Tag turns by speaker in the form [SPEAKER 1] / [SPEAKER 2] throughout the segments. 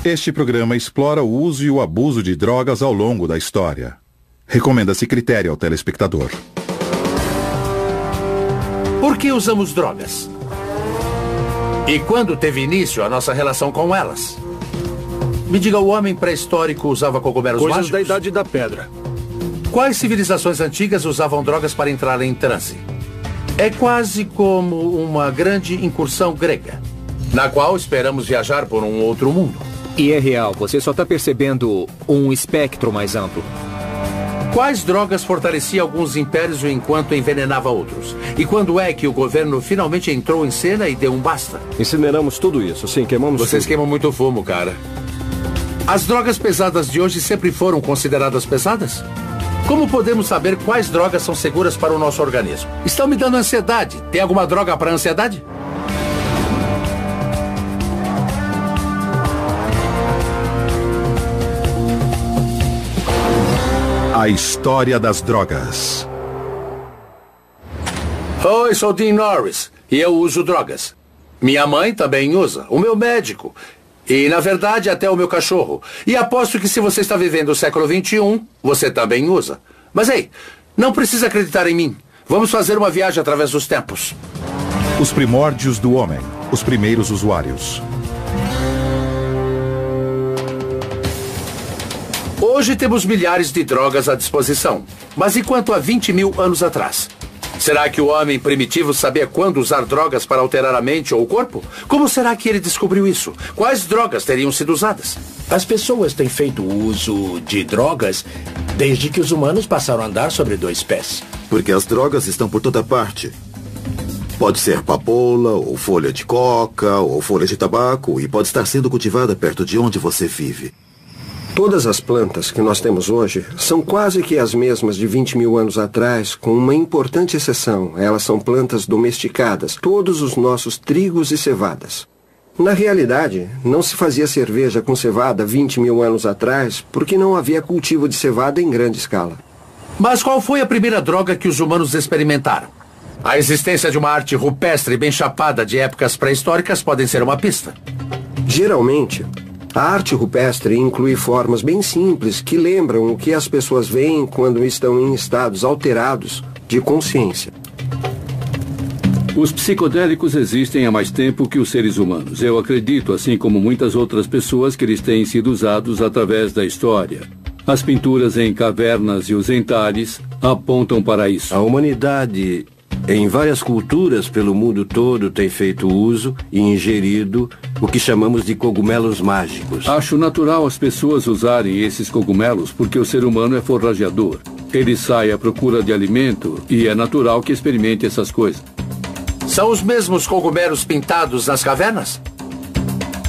[SPEAKER 1] Este programa explora o uso e o abuso de drogas ao longo da história. Recomenda-se critério ao telespectador.
[SPEAKER 2] Por que usamos drogas? E quando teve início a nossa relação com elas? Me diga, o homem pré-histórico usava cogumelos mágicos?
[SPEAKER 3] Coisas da Idade da Pedra.
[SPEAKER 2] Quais civilizações antigas usavam drogas para entrar em transe? É quase como uma grande incursão grega, na qual esperamos viajar por um outro mundo.
[SPEAKER 4] E é real, você só está percebendo um espectro mais amplo.
[SPEAKER 2] Quais drogas fortaleciam alguns impérios enquanto envenenava outros? E quando é que o governo finalmente entrou em cena e deu um basta?
[SPEAKER 3] Incineramos tudo isso, sim, queimamos
[SPEAKER 2] Vocês
[SPEAKER 3] tudo.
[SPEAKER 2] queimam muito fumo, cara. As drogas pesadas de hoje sempre foram consideradas pesadas? Como podemos saber quais drogas são seguras para o nosso organismo? Estão me dando ansiedade. Tem alguma droga para ansiedade?
[SPEAKER 1] A história das drogas.
[SPEAKER 2] Oi, sou Dean Norris e eu uso drogas. Minha mãe também usa, o meu médico. E, na verdade, até o meu cachorro. E aposto que se você está vivendo o século XXI, você também usa. Mas, ei, não precisa acreditar em mim. Vamos fazer uma viagem através dos tempos.
[SPEAKER 1] Os primórdios do homem. Os primeiros usuários.
[SPEAKER 2] Hoje temos milhares de drogas à disposição. Mas e quanto a 20 mil anos atrás? Será que o homem primitivo sabia quando usar drogas para alterar a mente ou o corpo? Como será que ele descobriu isso? Quais drogas teriam sido usadas?
[SPEAKER 5] As pessoas têm feito uso de drogas desde que os humanos passaram a andar sobre dois pés.
[SPEAKER 6] Porque as drogas estão por toda parte. Pode ser papoula, ou folha de coca, ou folha de tabaco, e pode estar sendo cultivada perto de onde você vive.
[SPEAKER 3] Todas as plantas que nós temos hoje são quase que as mesmas de 20 mil anos atrás, com uma importante exceção. Elas são plantas domesticadas, todos os nossos trigos e cevadas. Na realidade, não se fazia cerveja com cevada 20 mil anos atrás porque não havia cultivo de cevada em grande escala.
[SPEAKER 2] Mas qual foi a primeira droga que os humanos experimentaram? A existência de uma arte rupestre bem chapada de épocas pré-históricas podem ser uma pista.
[SPEAKER 3] Geralmente, a arte rupestre inclui formas bem simples que lembram o que as pessoas veem quando estão em estados alterados de consciência.
[SPEAKER 7] Os psicodélicos existem há mais tempo que os seres humanos. Eu acredito, assim como muitas outras pessoas, que eles têm sido usados através da história. As pinturas em cavernas e os entalhes apontam para isso.
[SPEAKER 8] A humanidade, em várias culturas pelo mundo todo, tem feito uso e ingerido o que chamamos de cogumelos mágicos.
[SPEAKER 7] Acho natural as pessoas usarem esses cogumelos porque o ser humano é forrageador. Ele sai à procura de alimento e é natural que experimente essas coisas.
[SPEAKER 2] São os mesmos cogumelos pintados nas cavernas?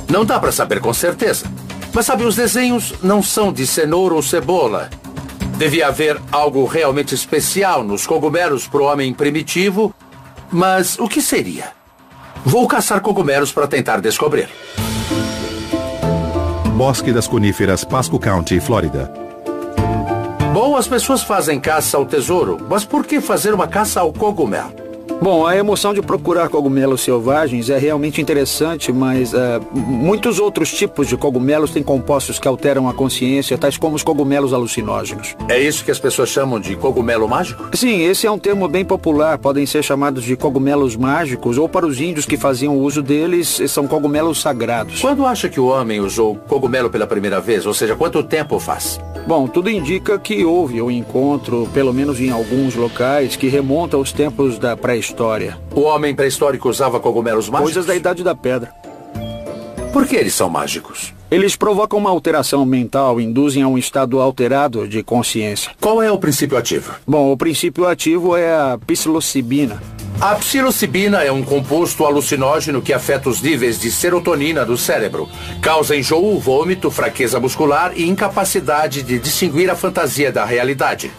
[SPEAKER 2] Não dá para saber com certeza. Mas sabe, os desenhos não são de cenoura ou cebola. Devia haver algo realmente especial nos cogumelos para o homem primitivo. Mas o que seria? Vou caçar cogumelos para tentar descobrir.
[SPEAKER 1] Bosque das Coníferas, Pasco County, Flórida.
[SPEAKER 2] Bom, as pessoas fazem caça ao tesouro, mas por que fazer uma caça ao cogumelo?
[SPEAKER 9] Bom, a emoção de procurar cogumelos selvagens é realmente interessante, mas muitos outros tipos de cogumelos têm compostos que alteram a consciência, tais como os cogumelos alucinógenos.
[SPEAKER 2] É isso que as pessoas chamam de cogumelo mágico?
[SPEAKER 9] Sim, esse é um termo bem popular. Podem ser chamados de cogumelos mágicos, ou para os índios que faziam uso deles, são cogumelos sagrados.
[SPEAKER 2] Quando acha que o homem usou cogumelo pela primeira vez? Ou seja, quanto tempo faz?
[SPEAKER 9] Bom, tudo indica que houve um encontro, pelo menos em alguns locais, que remonta aos tempos da pré-história.
[SPEAKER 2] O homem pré-histórico usava cogumelos mágicos?
[SPEAKER 9] Coisas da Idade da Pedra.
[SPEAKER 2] Por que eles são mágicos?
[SPEAKER 9] Eles provocam uma alteração mental, induzem a um estado alterado de consciência.
[SPEAKER 2] Qual é o princípio ativo?
[SPEAKER 9] Bom, o princípio ativo é a psilocibina.
[SPEAKER 2] A psilocibina é um composto alucinógeno que afeta os níveis de serotonina do cérebro. Causa enjoo, vômito, fraqueza muscular e incapacidade de distinguir a fantasia da realidade.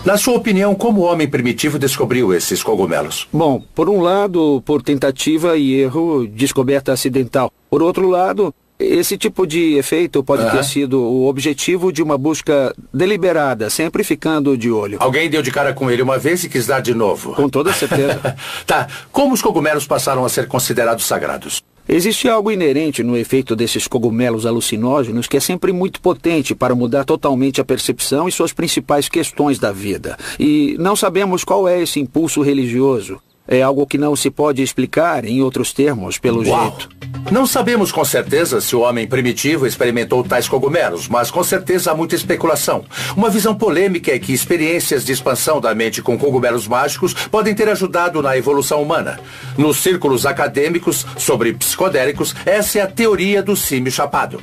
[SPEAKER 2] Na sua opinião, como o homem primitivo descobriu esses cogumelos?
[SPEAKER 9] Bom, por um lado, por tentativa e erro, descoberta acidental. Por outro lado, esse tipo de efeito pode ter sido o objetivo de uma busca deliberada, sempre ficando de olho.
[SPEAKER 2] Alguém deu de cara com ele uma vez e quis dar de novo.
[SPEAKER 9] Com toda certeza.
[SPEAKER 2] Tá. Como os cogumelos passaram a ser considerados sagrados?
[SPEAKER 9] Existe algo inerente no efeito desses cogumelos alucinógenos que é sempre muito potente para mudar totalmente a percepção e suas principais questões da vida. E não sabemos qual é esse impulso religioso. É algo que não se pode explicar, em outros termos, pelo jeito.
[SPEAKER 2] Não sabemos com certeza se o homem primitivo experimentou tais cogumelos, mas com certeza há muita especulação. Uma visão polêmica é que experiências de expansão da mente com cogumelos mágicos podem ter ajudado na evolução humana. Nos círculos acadêmicos sobre psicodélicos, essa é a teoria do símio chapado.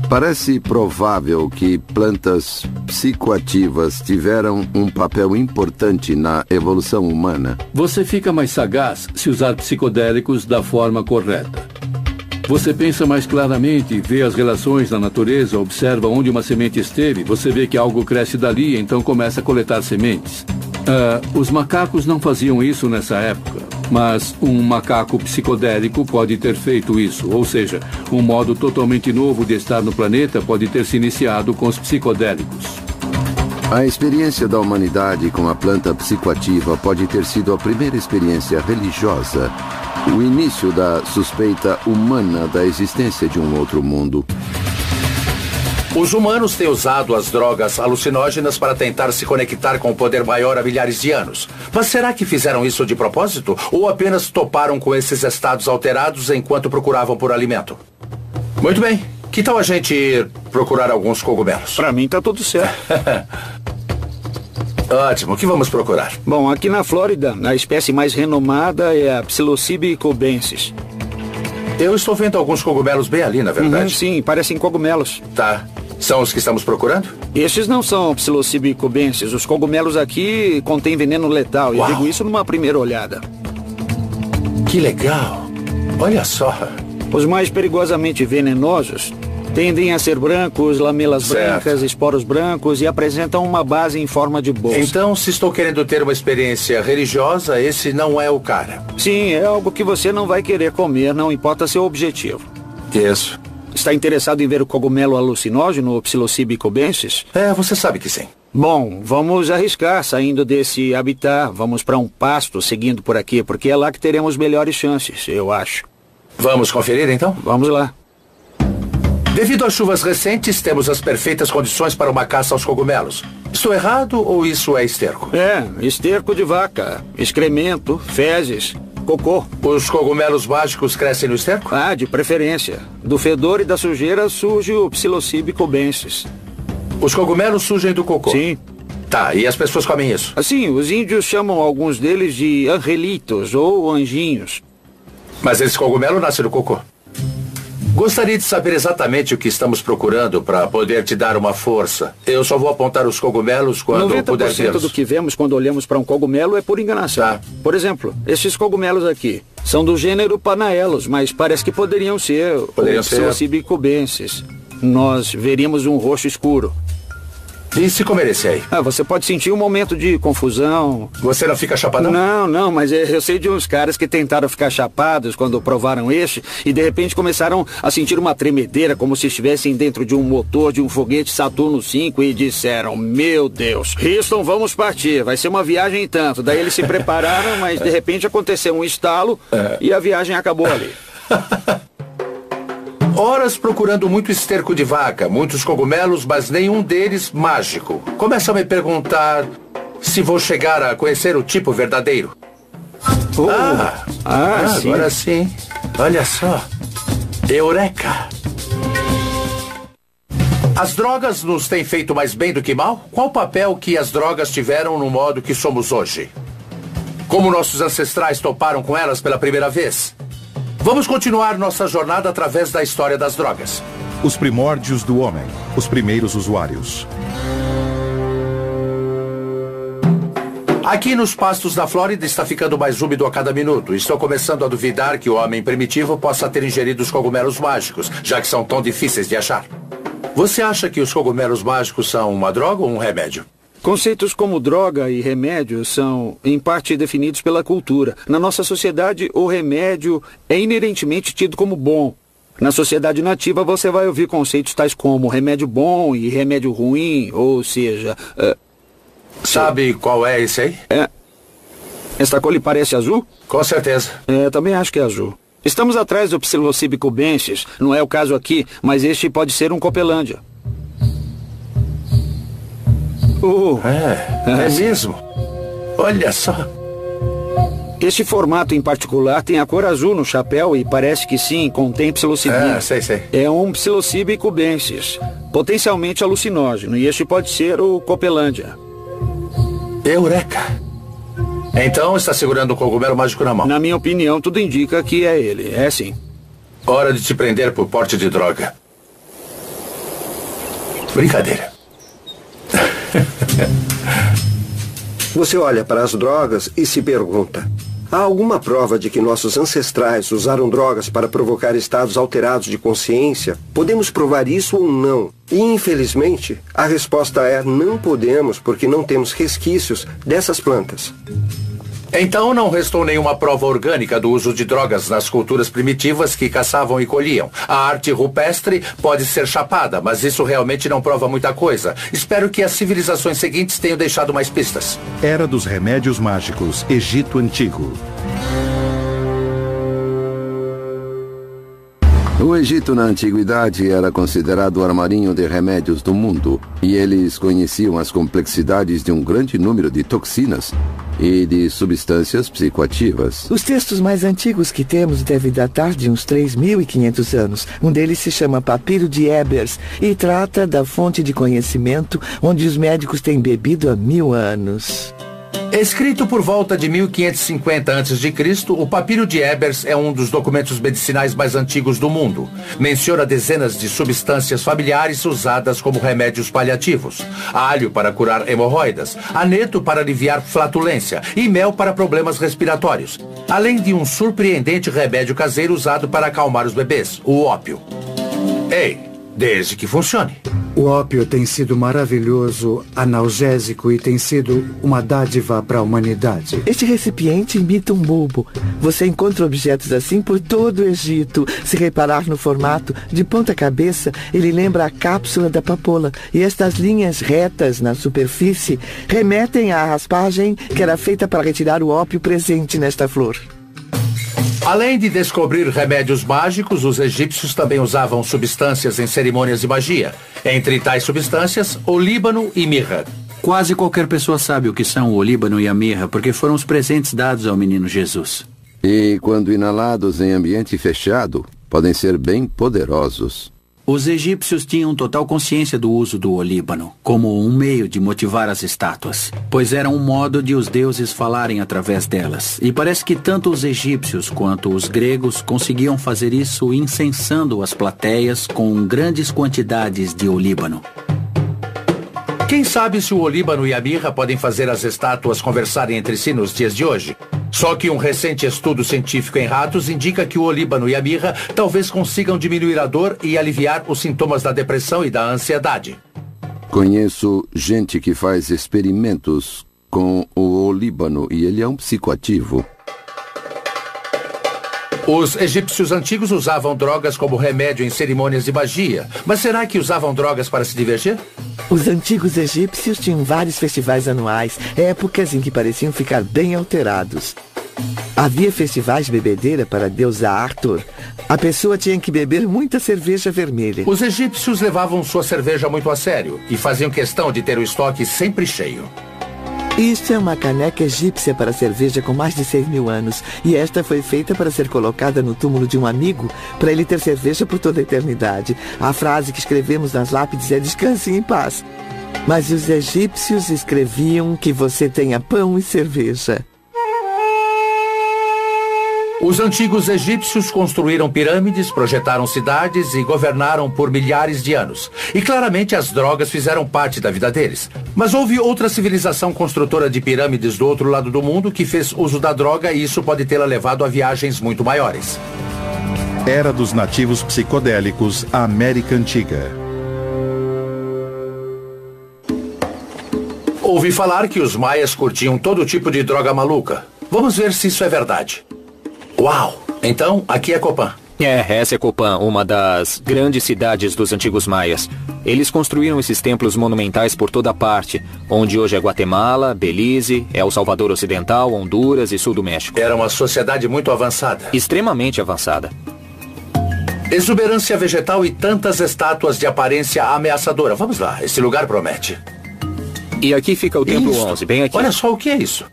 [SPEAKER 10] Parece provável que plantas psicoativas tiveram um papel importante na evolução humana.
[SPEAKER 7] Você fica mais sagaz se usar psicodélicos da forma correta. Você pensa mais claramente, vê as relações na natureza, observa onde uma semente esteve, você vê que algo cresce dali, então começa a coletar sementes. Os macacos não faziam isso nessa época, mas um macaco psicodélico pode ter feito isso, ou seja, um modo totalmente novo de estar no planeta pode ter se iniciado com os psicodélicos.
[SPEAKER 10] A experiência da humanidade com a planta psicoativa pode ter sido a primeira experiência religiosa, o início da suspeita humana da existência de um outro mundo.
[SPEAKER 2] Os humanos têm usado as drogas alucinógenas para tentar se conectar com o poder maior há milhares de anos. Mas será que fizeram isso de propósito? Ou apenas toparam com esses estados alterados enquanto procuravam por alimento? Muito bem. Que tal a gente ir procurar alguns cogumelos?
[SPEAKER 9] Pra mim tá tudo certo.
[SPEAKER 2] Ótimo. O que vamos procurar?
[SPEAKER 9] Bom, aqui na Flórida, a espécie mais renomada é a Psilocybe cubensis.
[SPEAKER 2] Eu estou vendo alguns cogumelos bem ali, na verdade.
[SPEAKER 9] Sim, parecem cogumelos.
[SPEAKER 2] Tá. São os que estamos procurando?
[SPEAKER 9] Estes não são Psilocybe cubensis. Os cogumelos aqui contêm veneno letal. E eu digo isso numa primeira olhada.
[SPEAKER 2] Que legal. Olha só.
[SPEAKER 9] Os mais perigosamente venenosos tendem a ser brancos, lamelas brancas, esporos brancos e apresentam uma base em forma de bolsa.
[SPEAKER 2] Então, se estou querendo ter uma experiência religiosa, esse não é o cara.
[SPEAKER 9] Sim, é algo que você não vai querer comer, não importa seu objetivo.
[SPEAKER 2] Isso.
[SPEAKER 9] Está interessado em ver o cogumelo alucinógeno, o Psilocybe cubensis?
[SPEAKER 2] Você sabe que sim.
[SPEAKER 9] Bom, vamos arriscar saindo desse habitat. Vamos para um pasto seguindo por aqui, porque é lá que teremos melhores chances, eu acho.
[SPEAKER 2] Vamos conferir, então?
[SPEAKER 9] Vamos lá.
[SPEAKER 2] Devido às chuvas recentes, temos as perfeitas condições para uma caça aos cogumelos. Estou errado ou isso é esterco?
[SPEAKER 9] Esterco de vaca, excremento, fezes, cocô.
[SPEAKER 2] Os cogumelos mágicos crescem no esterco?
[SPEAKER 9] De preferência. Do fedor e da sujeira surge o Psilocybe cubensis.
[SPEAKER 2] Os cogumelos surgem do cocô?
[SPEAKER 9] Sim.
[SPEAKER 2] Tá, e as pessoas comem isso?
[SPEAKER 9] Assim, os índios chamam alguns deles de angelitos ou anjinhos.
[SPEAKER 2] Mas esse cogumelo nasce do cocô? Gostaria de saber exatamente o que estamos procurando para poder te dar uma força. Eu só vou apontar os cogumelos quando puder vê-los.
[SPEAKER 9] 90% do que vemos quando olhamos para um cogumelo é por enganação.
[SPEAKER 2] Tá.
[SPEAKER 9] Por exemplo, estes cogumelos aqui são do gênero Panaelos, mas parece que poderiam ser o Psilocybe cubensis. Nós veríamos um roxo escuro.
[SPEAKER 2] E se comer esse aí?
[SPEAKER 9] Você pode sentir um momento de confusão.
[SPEAKER 2] Você não fica chapadão?
[SPEAKER 9] Não, mas eu sei de uns caras que tentaram ficar chapados quando provaram este e de repente começaram a sentir uma tremedeira como se estivessem dentro de um motor de um foguete Saturno V e disseram, meu Deus, Houston, vamos partir, vai ser uma viagem e tanto. Daí eles se prepararam, mas de repente aconteceu um estalo e a viagem acabou ali.
[SPEAKER 2] Horas procurando muito esterco de vaca, muitos cogumelos, mas nenhum deles mágico. Começa a me perguntar se vou chegar a conhecer o tipo verdadeiro.
[SPEAKER 9] Sim.
[SPEAKER 2] Agora sim. Olha só. Eureka! As drogas nos têm feito mais bem do que mal? Qual o papel que as drogas tiveram no modo que somos hoje? Como nossos ancestrais toparam com elas pela primeira vez? Vamos continuar nossa jornada através da história das drogas.
[SPEAKER 1] Os primórdios do homem, os primeiros usuários.
[SPEAKER 2] Aqui nos pastos da Flórida está ficando mais úmido a cada minuto. Estou começando a duvidar que o homem primitivo possa ter ingerido os cogumelos mágicos, já que são tão difíceis de achar. Você acha que os cogumelos mágicos são uma droga ou um remédio?
[SPEAKER 9] Conceitos como droga e remédio são, em parte, definidos pela cultura. Na nossa sociedade, o remédio é inerentemente tido como bom. Na sociedade nativa, você vai ouvir conceitos tais como remédio bom e remédio ruim, ou seja...
[SPEAKER 2] Sabe qual é esse aí?
[SPEAKER 9] Esta cor lhe parece azul?
[SPEAKER 2] Com certeza.
[SPEAKER 9] Também acho que é azul. Estamos atrás do Psilocybe cubensis. Não é o caso aqui, mas este pode ser um Copelândia.
[SPEAKER 2] É mesmo? Olha só.
[SPEAKER 9] Este formato em particular tem a cor azul no chapéu e parece que sim, contém psilocibina.
[SPEAKER 2] Sei.
[SPEAKER 9] É um Psilocybe cubensis, potencialmente alucinógeno, e este pode ser o Copelândia.
[SPEAKER 2] Eureka! Então está segurando o cogumelo mágico na mão.
[SPEAKER 9] Na minha opinião, tudo indica que é ele. É sim.
[SPEAKER 2] Hora de te prender por porte de droga. Brincadeira.
[SPEAKER 3] Você olha para as drogas e se pergunta: há alguma prova de que nossos ancestrais usaram drogas para provocar estados alterados de consciência? Podemos provar isso ou não? E, infelizmente, a resposta é: não podemos, porque não temos resquícios dessas plantas.
[SPEAKER 2] Então não restou nenhuma prova orgânica do uso de drogas nas culturas primitivas que caçavam e colhiam. A arte rupestre pode ser chapada, mas isso realmente não prova muita coisa. Espero que as civilizações seguintes tenham deixado mais pistas.
[SPEAKER 1] Era dos remédios mágicos, Egito Antigo.
[SPEAKER 10] O Egito na antiguidade era considerado o armarinho de remédios do mundo, e eles conheciam as complexidades de um grande número de toxinas e de substâncias psicoativas.
[SPEAKER 11] Os textos mais antigos que temos devem datar de uns 3.500 anos. Um deles se chama Papiro de Ebers e trata da fonte de conhecimento onde os médicos têm bebido há 1000 anos.
[SPEAKER 2] Escrito por volta de 1550 a.C., o Papiro de Ebers é um dos documentos medicinais mais antigos do mundo. Menciona dezenas de substâncias familiares usadas como remédios paliativos. Alho para curar hemorroidas, aneto para aliviar flatulência e mel para problemas respiratórios. Além de um surpreendente remédio caseiro usado para acalmar os bebês, o ópio. Desde que funcione.
[SPEAKER 12] O ópio tem sido maravilhoso, analgésico e tem sido uma dádiva para a humanidade.
[SPEAKER 11] Este recipiente imita um bulbo. Você encontra objetos assim por todo o Egito. Se reparar no formato, de ponta cabeça, ele lembra a cápsula da papoula. E estas linhas retas na superfície remetem à raspagem que era feita para retirar o ópio presente nesta flor.
[SPEAKER 2] Além de descobrir remédios mágicos, os egípcios também usavam substâncias em cerimônias de magia. Entre tais substâncias, olíbano e mirra.
[SPEAKER 13] Quase qualquer pessoa sabe o que são o olíbano e a mirra, porque foram os presentes dados ao menino Jesus.
[SPEAKER 10] E, quando inalados em ambiente fechado, podem ser bem poderosos.
[SPEAKER 13] Os egípcios tinham total consciência do uso do olíbano, como um meio de motivar as estátuas, pois era um modo de os deuses falarem através delas. E parece que tanto os egípcios quanto os gregos conseguiam fazer isso incensando as plateias com grandes quantidades de olíbano.
[SPEAKER 2] Quem sabe se o olíbano e a mirra podem fazer as estátuas conversarem entre si nos dias de hoje? Só que um recente estudo científico em ratos indica que o olíbano e a mirra talvez consigam diminuir a dor e aliviar os sintomas da depressão e da ansiedade.
[SPEAKER 10] Conheço gente que faz experimentos com o olíbano e ele é um psicoativo.
[SPEAKER 2] Os egípcios antigos usavam drogas como remédio em cerimônias de magia. Mas será que usavam drogas para se divertir?
[SPEAKER 11] Os antigos egípcios tinham vários festivais anuais, épocas em que pareciam ficar bem alterados. Havia festivais de bebedeira para a deusa Arthur. A pessoa tinha que beber muita cerveja vermelha.
[SPEAKER 2] Os egípcios levavam sua cerveja muito a sério e faziam questão de ter o estoque sempre cheio.
[SPEAKER 11] Isto é uma caneca egípcia para cerveja com mais de 6.000 anos. E esta foi feita para ser colocada no túmulo de um amigo, para ele ter cerveja por toda a eternidade. A frase que escrevemos nas lápides é "descanse em paz". Mas os egípcios escreviam que você tenha pão e cerveja.
[SPEAKER 2] Os antigos egípcios construíram pirâmides, projetaram cidades e governaram por milhares de anos. E claramente as drogas fizeram parte da vida deles. Mas houve outra civilização construtora de pirâmides do outro lado do mundo que fez uso da droga e isso pode tê-la levado a viagens muito maiores.
[SPEAKER 1] Era dos nativos psicodélicos, a América Antiga.
[SPEAKER 2] Ouvi falar que os maias curtiam todo tipo de droga maluca. Vamos ver se isso é verdade. Uau! Então, aqui é Copan.
[SPEAKER 4] Essa é Copán, uma das grandes cidades dos antigos maias. Eles construíram esses templos monumentais por toda parte, onde hoje é Guatemala, Belize, El Salvador Ocidental, Honduras e sul do México.
[SPEAKER 2] Era uma sociedade muito avançada.
[SPEAKER 4] Extremamente avançada.
[SPEAKER 2] Exuberância vegetal e tantas estátuas de aparência ameaçadora. Vamos lá, esse lugar promete.
[SPEAKER 4] E aqui fica o Templo 11, bem aqui.
[SPEAKER 2] Olha só o que é isso.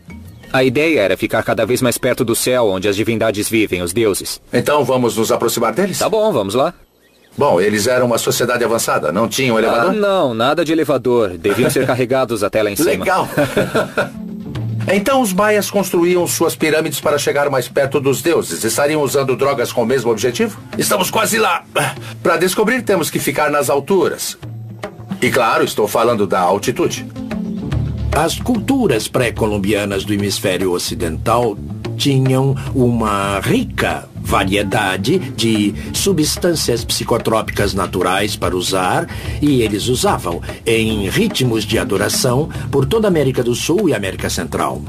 [SPEAKER 4] A ideia era ficar cada vez mais perto do céu, onde as divindades vivem, os deuses.
[SPEAKER 2] Então vamos nos aproximar deles?
[SPEAKER 4] Tá bom, vamos lá.
[SPEAKER 2] Bom, eles eram uma sociedade avançada, não tinham elevador?
[SPEAKER 4] Não, nada de elevador. Deviam ser carregados até lá em cima.
[SPEAKER 2] Legal. Então os maias construíam suas pirâmides para chegar mais perto dos deuses. Estariam usando drogas com o mesmo objetivo? Estamos quase lá. Para descobrir, temos que ficar nas alturas. E claro, estou falando da altitude.
[SPEAKER 5] As culturas pré-colombianas do hemisfério ocidental tinham uma rica variedade de substâncias psicotrópicas naturais para usar, e eles usavam em ritmos de adoração por toda a América do Sul e América Central.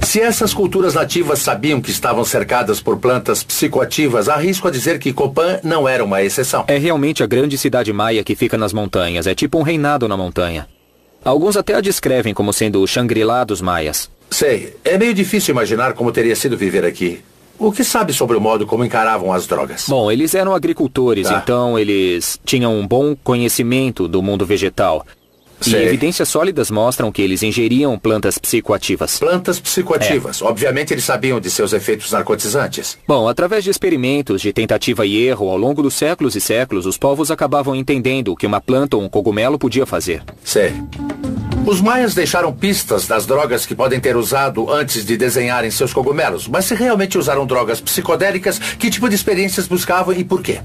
[SPEAKER 2] Se essas culturas nativas sabiam que estavam cercadas por plantas psicoativas, arrisco a dizer que Copán não era uma exceção.
[SPEAKER 4] É realmente a grande cidade maia que fica nas montanhas. É tipo um reinado na montanha. Alguns até a descrevem como sendo o Shangri-La dos maias.
[SPEAKER 2] Sei. É meio difícil imaginar como teria sido viver aqui. O que sabe sobre o modo como encaravam as drogas?
[SPEAKER 4] Bom, eles eram agricultores, então eles tinham um bom conhecimento do mundo vegetal. E evidências sólidas mostram que eles ingeriam plantas psicoativas.
[SPEAKER 2] Plantas psicoativas. Obviamente eles sabiam de seus efeitos narcotizantes.
[SPEAKER 4] Bom, através de experimentos, de tentativa e erro, ao longo dos séculos e séculos, os povos acabavam entendendo o que uma planta ou um cogumelo podia fazer.
[SPEAKER 2] Sei. Os maias deixaram pistas das drogas que podem ter usado antes de desenharem seus cogumelos. Mas se realmente usaram drogas psicodélicas, que tipo de experiências buscavam e por quê?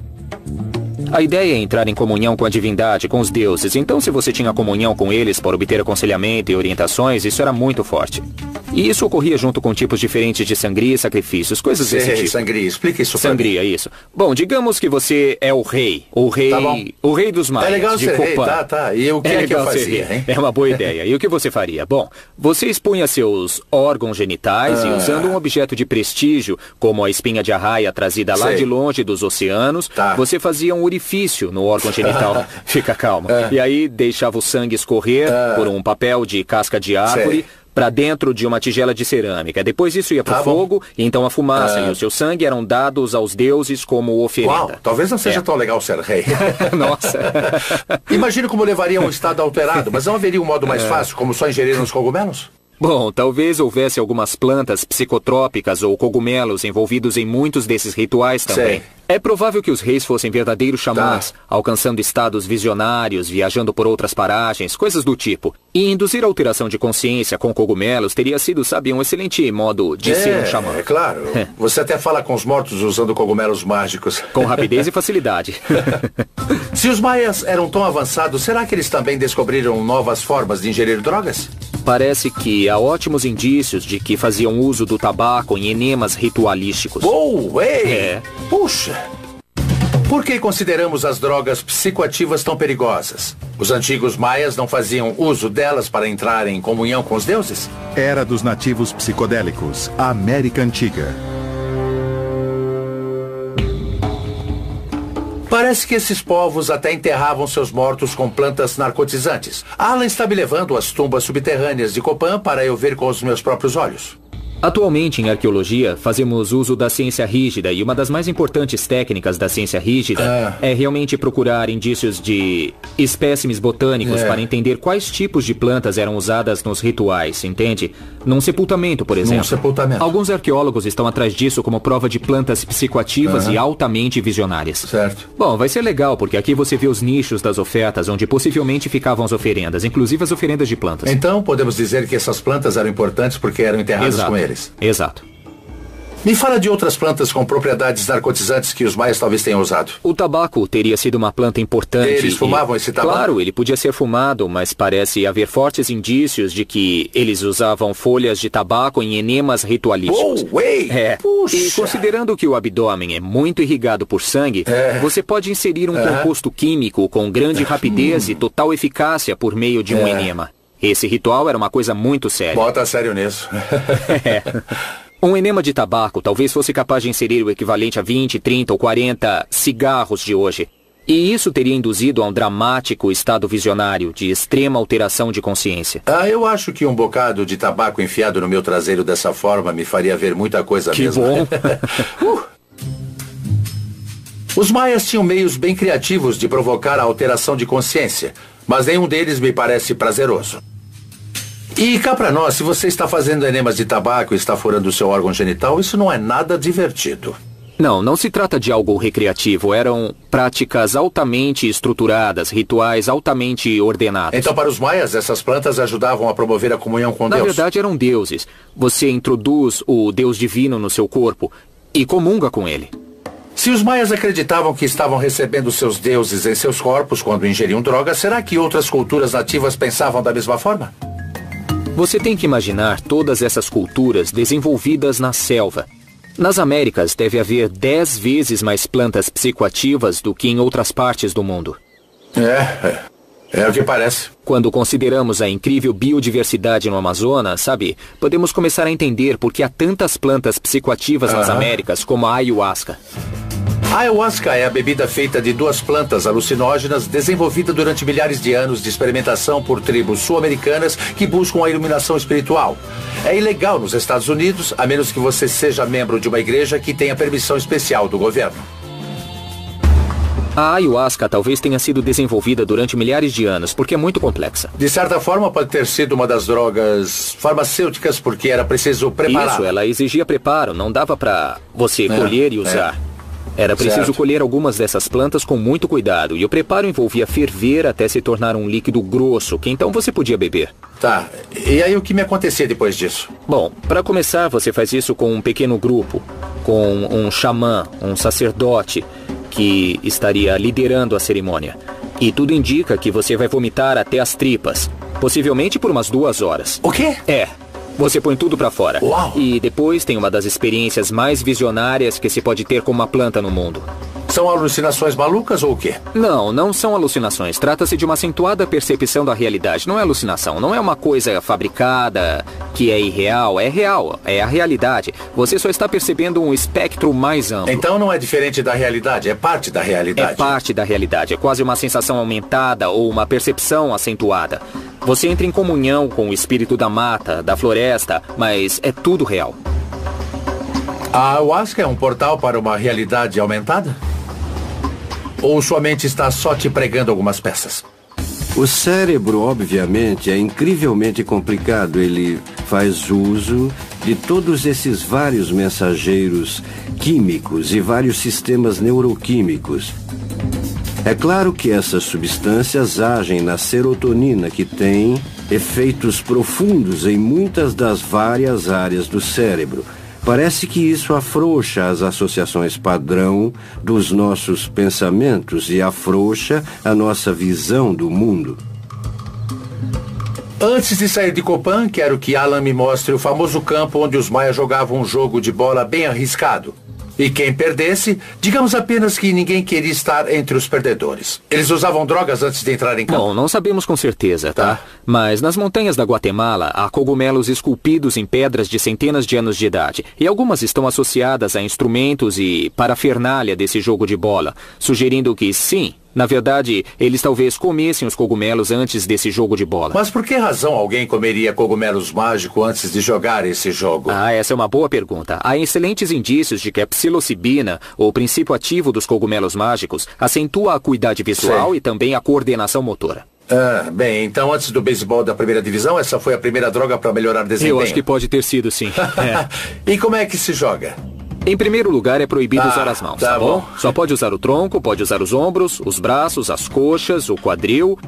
[SPEAKER 4] A ideia é entrar em comunhão com a divindade, com os deuses. Então, se você tinha comunhão com eles para obter aconselhamento e orientações, isso era muito forte. E isso ocorria junto com tipos diferentes de sangria e sacrifícios, coisas desse tipo.
[SPEAKER 2] Sangria, explica isso pra
[SPEAKER 4] Sangria,
[SPEAKER 2] mim.
[SPEAKER 4] Isso. Bom, digamos que você é o rei. O rei dos maias.
[SPEAKER 2] É legal
[SPEAKER 4] de
[SPEAKER 2] ser rei,
[SPEAKER 4] Copán.
[SPEAKER 2] tá. E o que é que eu fazia, hein?
[SPEAKER 4] É uma boa ideia. E o que você faria? Bom, você expunha seus órgãos genitais e usando um objeto de prestígio, como a espinha de arraia trazida lá de longe dos oceanos, você fazia um orifício no órgão genital. Fica calmo. E aí deixava o sangue escorrer por um papel de casca de árvore para dentro de uma tigela de cerâmica. Depois isso ia para o fogo, e então a fumaça e o seu sangue eram dados aos deuses como oferenda.
[SPEAKER 2] Uau, talvez não seja tão legal ser rei.
[SPEAKER 4] Nossa.
[SPEAKER 2] Imagino como levaria um estado alterado, mas não haveria um modo mais fácil, como só ingerir uns cogumelos?
[SPEAKER 4] Bom, talvez houvesse algumas plantas psicotrópicas ou cogumelos envolvidos em muitos desses rituais também. É provável que os reis fossem verdadeiros xamãs, alcançando estados visionários, viajando por outras paragens, coisas do tipo. E induzir a alteração de consciência com cogumelos teria sido, sabe, um excelente modo de ser um xamã.
[SPEAKER 2] É claro. Você até fala com os mortos usando cogumelos mágicos.
[SPEAKER 4] Com rapidez e facilidade.
[SPEAKER 2] Se os maias eram tão avançados, será que eles também descobriram novas formas de ingerir drogas?
[SPEAKER 4] Parece que há ótimos indícios de que faziam uso do tabaco em enemas ritualísticos.
[SPEAKER 2] Puxa! Por que consideramos as drogas psicoativas tão perigosas? Os antigos maias não faziam uso delas para entrar em comunhão com os deuses?
[SPEAKER 1] Era dos nativos psicodélicos, a América Antiga.
[SPEAKER 2] Parece que esses povos até enterravam seus mortos com plantas narcotizantes. Alan está me levando às tumbas subterrâneas de Copán para eu ver com os meus próprios olhos.
[SPEAKER 4] Atualmente, em arqueologia, fazemos uso da ciência rígida, e uma das mais importantes técnicas da ciência rígida é realmente procurar indícios de espécimes botânicos para entender quais tipos de plantas eram usadas nos rituais, entende? Num sepultamento, por exemplo.
[SPEAKER 2] Num sepultamento.
[SPEAKER 4] Alguns arqueólogos estão atrás disso como prova de plantas psicoativas e altamente visionárias.
[SPEAKER 2] Certo.
[SPEAKER 4] Bom, vai ser legal, porque aqui você vê os nichos das ofertas, onde possivelmente ficavam as oferendas, inclusive as oferendas de plantas.
[SPEAKER 2] Então, podemos dizer que essas plantas eram importantes porque eram enterradas com eles.
[SPEAKER 4] Exato.
[SPEAKER 2] Me fala de outras plantas com propriedades narcotizantes que os maias talvez tenham usado.
[SPEAKER 4] O tabaco teria sido uma planta importante.
[SPEAKER 2] Eles fumavam esse tabaco?
[SPEAKER 4] Claro, ele podia ser fumado, mas parece haver fortes indícios de que eles usavam folhas de tabaco em enemas ritualísticos.
[SPEAKER 2] Puxa.
[SPEAKER 4] E considerando que o abdômen é muito irrigado por sangue, você pode inserir um composto químico com grande rapidez e total eficácia por meio de um enema. Esse ritual era uma coisa muito séria.
[SPEAKER 2] Bota sério nisso.
[SPEAKER 4] Um enema de tabaco talvez fosse capaz de inserir o equivalente a 20, 30 ou 40 cigarros de hoje. E isso teria induzido a um dramático estado visionário de extrema alteração de consciência.
[SPEAKER 2] Eu acho que um bocado de tabaco enfiado no meu traseiro dessa forma me faria ver muita coisa mesmo.
[SPEAKER 4] Que
[SPEAKER 2] bom! Os maias tinham meios bem criativos de provocar a alteração de consciência, mas nenhum deles me parece prazeroso. E cá pra nós, se você está fazendo enemas de tabaco e está furando o seu órgão genital, isso não é nada divertido.
[SPEAKER 4] Não se trata de algo recreativo. Eram práticas altamente estruturadas, rituais altamente ordenados.
[SPEAKER 2] Então, para os maias, essas plantas ajudavam a promover a comunhão com Deus?
[SPEAKER 4] Na verdade, eram deuses. Você introduz o Deus divino no seu corpo e comunga com ele.
[SPEAKER 2] Se os maias acreditavam que estavam recebendo seus deuses em seus corpos quando ingeriam drogas, será que outras culturas nativas pensavam da mesma forma?
[SPEAKER 4] Você tem que imaginar todas essas culturas desenvolvidas na selva. Nas Américas deve haver 10 vezes mais plantas psicoativas do que em outras partes do mundo.
[SPEAKER 2] É o que parece.
[SPEAKER 4] Quando consideramos a incrível biodiversidade no Amazonas, podemos começar a entender por que há tantas plantas psicoativas nas Américas, como a ayahuasca.
[SPEAKER 2] A ayahuasca é a bebida feita de 2 plantas alucinógenas desenvolvida durante milhares de anos de experimentação por tribos sul-americanas que buscam a iluminação espiritual. É ilegal nos Estados Unidos, a menos que você seja membro de uma igreja que tenha permissão especial do governo.
[SPEAKER 4] A ayahuasca talvez tenha sido desenvolvida durante milhares de anos, porque é muito complexa.
[SPEAKER 2] De certa forma, pode ter sido uma das drogas farmacêuticas, porque era preciso preparar.
[SPEAKER 4] Isso, ela exigia preparo, não dava pra você colher e usar. Era preciso colher algumas dessas plantas com muito cuidado, e o preparo envolvia ferver até se tornar um líquido grosso, que então você podia beber.
[SPEAKER 2] Tá, e aí o que me acontecia depois disso?
[SPEAKER 4] Bom, para começar, você faz isso com um pequeno grupo, com um xamã, um sacerdote, que estaria liderando a cerimônia. E tudo indica que você vai vomitar até as tripas, possivelmente por umas 2 horas.
[SPEAKER 2] O quê?
[SPEAKER 4] Você põe tudo pra fora.
[SPEAKER 2] Uau.
[SPEAKER 4] E depois tem uma das experiências mais visionárias que se pode ter com uma planta no mundo.
[SPEAKER 2] São alucinações malucas ou o quê?
[SPEAKER 4] Não são alucinações. Trata-se de uma acentuada percepção da realidade. Não é alucinação, não é uma coisa fabricada que é irreal. É real, é a realidade. Você só está percebendo um espectro mais amplo.
[SPEAKER 2] Então não é diferente da realidade, é parte da realidade.
[SPEAKER 4] É parte da realidade, é quase uma sensação aumentada ou uma percepção acentuada. Você entra em comunhão com o espírito da mata, da floresta, mas é tudo real.
[SPEAKER 2] A ayahuasca é um portal para uma realidade aumentada? Ou sua mente está só te pregando algumas peças?
[SPEAKER 8] O cérebro, obviamente, é incrivelmente complicado. Ele faz uso de todos esses vários mensageiros químicos e vários sistemas neuroquímicos. É claro que essas substâncias agem na serotonina, que tem efeitos profundos em muitas das várias áreas do cérebro. Parece que isso afrouxa as associações padrão dos nossos pensamentos e afrouxa a nossa visão do mundo.
[SPEAKER 2] Antes de sair de Copan, quero que Alan me mostre o famoso campo onde os maias jogavam um jogo de bola bem arriscado. E quem perdesse, digamos apenas que ninguém queria estar entre os perdedores. Eles usavam drogas antes de entrar em campo?
[SPEAKER 4] Bom, não sabemos com certeza, tá? Mas nas montanhas da Guatemala há cogumelos esculpidos em pedras de centenas de anos de idade. E algumas estão associadas a instrumentos e parafernália desse jogo de bola, sugerindo que sim, na verdade, eles talvez comessem os cogumelos antes desse jogo de bola.
[SPEAKER 2] Mas por que razão alguém comeria cogumelos mágicos antes de jogar esse jogo?
[SPEAKER 4] Essa é uma boa pergunta. Há excelentes indícios de que a psilocibina, o princípio ativo dos cogumelos mágicos, acentua a acuidade visual e também a coordenação motora.
[SPEAKER 2] Bem, então antes do beisebol da primeira divisão, essa foi a primeira droga para melhorar desempenho?
[SPEAKER 4] Eu acho que pode ter sido, sim.
[SPEAKER 2] E como é que se joga?
[SPEAKER 4] Em primeiro lugar, é proibido usar as mãos, tá bom? Só pode usar o tronco, pode usar os ombros, os braços, as coxas, o quadril.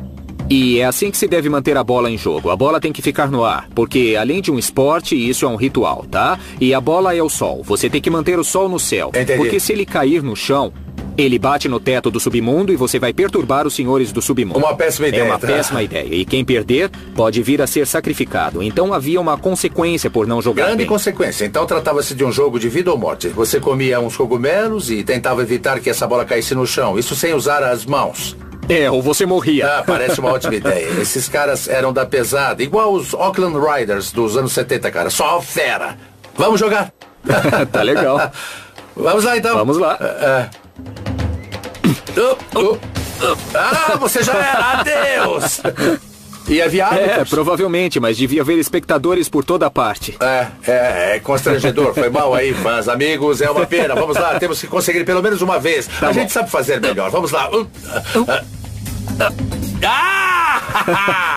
[SPEAKER 4] E é assim que se deve manter a bola em jogo. A bola tem que ficar no ar, porque além de um esporte, isso é um ritual, tá? E a bola é o sol. Você tem que manter o sol no céu.
[SPEAKER 2] Entendi.
[SPEAKER 4] Porque se ele cair no chão, ele bate no teto do submundo e você vai perturbar os senhores do submundo.
[SPEAKER 2] Uma péssima ideia.
[SPEAKER 4] É uma péssima ideia. E quem perder pode vir a ser sacrificado. Então havia uma consequência por não jogar
[SPEAKER 2] bem.
[SPEAKER 4] Grande
[SPEAKER 2] consequência. Então tratava-se de um jogo de vida ou morte. Você comia uns cogumelos e tentava evitar que essa bola caísse no chão. Isso sem usar as mãos.
[SPEAKER 4] Ou você morria.
[SPEAKER 2] Parece uma ótima ideia. Esses caras eram da pesada, igual os Oakland Riders dos anos 70, cara. Só fera. Vamos jogar.
[SPEAKER 4] Tá legal.
[SPEAKER 2] Vamos lá, então.
[SPEAKER 4] Vamos lá.
[SPEAKER 2] Você já era. Adeus. E havia árbitros?
[SPEAKER 4] Provavelmente, mas devia haver espectadores por toda parte.
[SPEAKER 2] É constrangedor. Foi mal aí, fãs, amigos. É uma pena. Vamos lá, temos que conseguir pelo menos uma vez. A gente sabe fazer melhor. Vamos lá.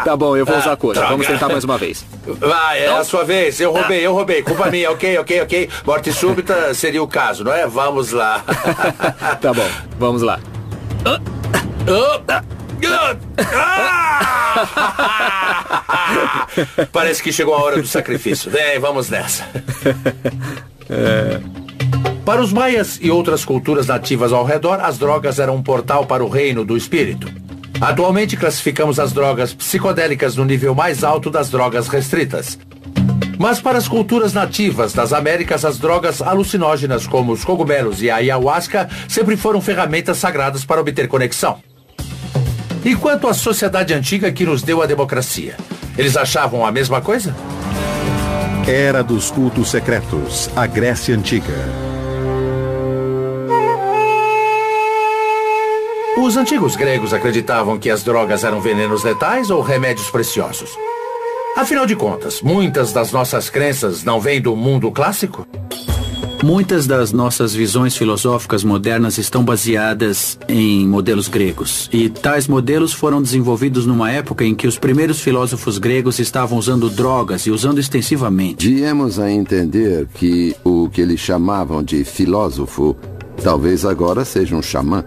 [SPEAKER 4] Tá bom, eu vou usar a coxa. Vamos tentar mais uma vez.
[SPEAKER 2] Vai, é a sua vez. Eu roubei. Culpa minha. Ok. Morte súbita seria o caso, não é? Vamos lá.
[SPEAKER 4] Tá bom, vamos lá.
[SPEAKER 2] Parece que chegou a hora do sacrifício. Vem, vamos nessa. Para os maias e outras culturas nativas ao redor, as drogas eram um portal para o reino do espírito. Atualmente classificamos as drogas psicodélicas no nível mais alto das drogas restritas. Mas para as culturas nativas das Américas, as drogas alucinógenas como os cogumelos e a ayahuasca sempre foram ferramentas sagradas para obter conexão. E quanto à sociedade antiga que nos deu a democracia? Eles achavam a mesma coisa?
[SPEAKER 1] Era dos cultos secretos, a Grécia Antiga.
[SPEAKER 2] Os antigos gregos acreditavam que as drogas eram venenos letais ou remédios preciosos. Afinal de contas, muitas das nossas crenças não vêm do mundo clássico?
[SPEAKER 13] Muitas das nossas visões filosóficas modernas estão baseadas em modelos gregos. E tais modelos foram desenvolvidos numa época em que os primeiros filósofos gregos estavam usando drogas e usando extensivamente.
[SPEAKER 10] Viemos a entender que o que eles chamavam de filósofo talvez agora seja um xamã.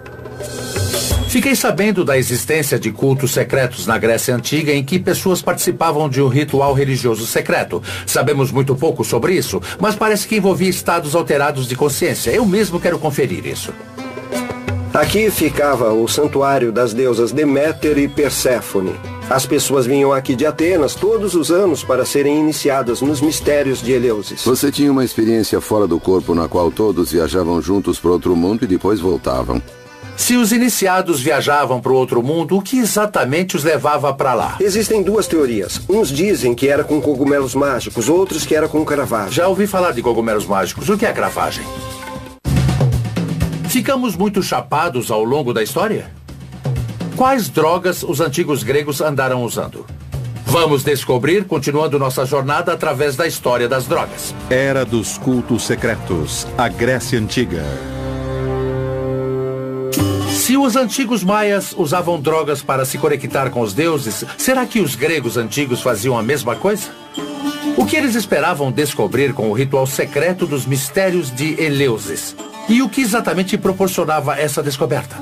[SPEAKER 2] Fiquei sabendo da existência de cultos secretos na Grécia Antiga em que pessoas participavam de um ritual religioso secreto. Sabemos muito pouco sobre isso, mas parece que envolvia estados alterados de consciência. Eu mesmo quero conferir isso.
[SPEAKER 3] Aqui ficava o santuário das deusas Deméter e Perséfone. As pessoas vinham aqui de Atenas todos os anos para serem iniciadas nos mistérios de Eleusis.
[SPEAKER 10] Você tinha uma experiência fora do corpo na qual todos viajavam juntos para outro mundo e depois voltavam.
[SPEAKER 2] Se os iniciados viajavam para o outro mundo, o que exatamente os levava para lá?
[SPEAKER 3] Existem duas teorias. Uns dizem que era com cogumelos mágicos, outros que era com cravagem.
[SPEAKER 2] Já ouvi falar de cogumelos mágicos. O que é cravagem? Ficamos muito chapados ao longo da história? Quais drogas os antigos gregos andaram usando? Vamos descobrir, continuando nossa jornada através da história das drogas.
[SPEAKER 1] Era dos cultos secretos, a Grécia Antiga.
[SPEAKER 2] Se os antigos maias usavam drogas para se conectar com os deuses, será que os gregos antigos faziam a mesma coisa? O que eles esperavam descobrir com o ritual secreto dos mistérios de Eleusis? E o que exatamente proporcionava essa descoberta?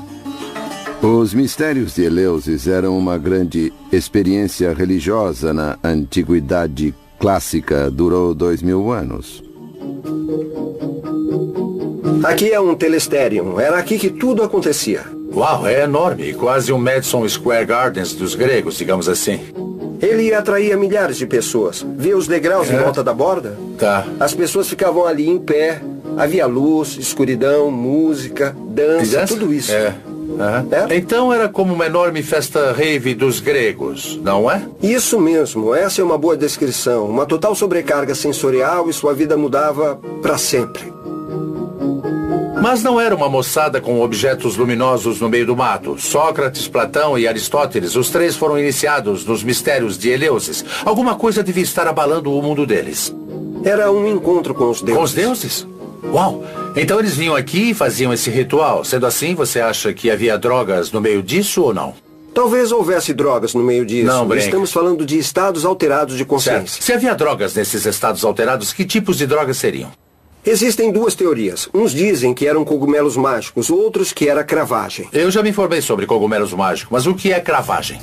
[SPEAKER 10] Os mistérios de Eleusis eram uma grande experiência religiosa na antiguidade clássica. Durou 2000 anos.
[SPEAKER 3] Aqui é um telesterium. Era aqui que tudo acontecia.
[SPEAKER 2] Uau, é enorme. Quase um Madison Square Gardens dos gregos, digamos assim.
[SPEAKER 3] Ele atraía milhares de pessoas. Vê os degraus em volta da borda?
[SPEAKER 2] Tá.
[SPEAKER 3] As pessoas ficavam ali em pé. Havia luz, escuridão, música, dança, tudo isso.
[SPEAKER 2] Então era como uma enorme festa rave dos gregos, não é?
[SPEAKER 3] Isso mesmo. Essa é uma boa descrição. Uma total sobrecarga sensorial e sua vida mudava para sempre.
[SPEAKER 2] Mas não era uma moçada com objetos luminosos no meio do mato. Sócrates, Platão e Aristóteles, os três foram iniciados nos mistérios de Eleusis. Alguma coisa devia estar abalando o mundo deles.
[SPEAKER 3] Era um encontro com os deuses.
[SPEAKER 2] Com os deuses? Uau! Então eles vinham aqui e faziam esse ritual. Sendo assim, você acha que havia drogas no meio disso ou não?
[SPEAKER 3] Talvez houvesse drogas no meio disso.
[SPEAKER 2] Não, brinca.
[SPEAKER 3] Estamos falando de estados alterados de consciência.
[SPEAKER 2] Certo. Se havia drogas nesses estados alterados, que tipos de drogas seriam?
[SPEAKER 3] Existem duas teorias. Uns dizem que eram cogumelos mágicos, outros que era cravagem.
[SPEAKER 2] Eu já me informei sobre cogumelos mágicos, mas o que é cravagem?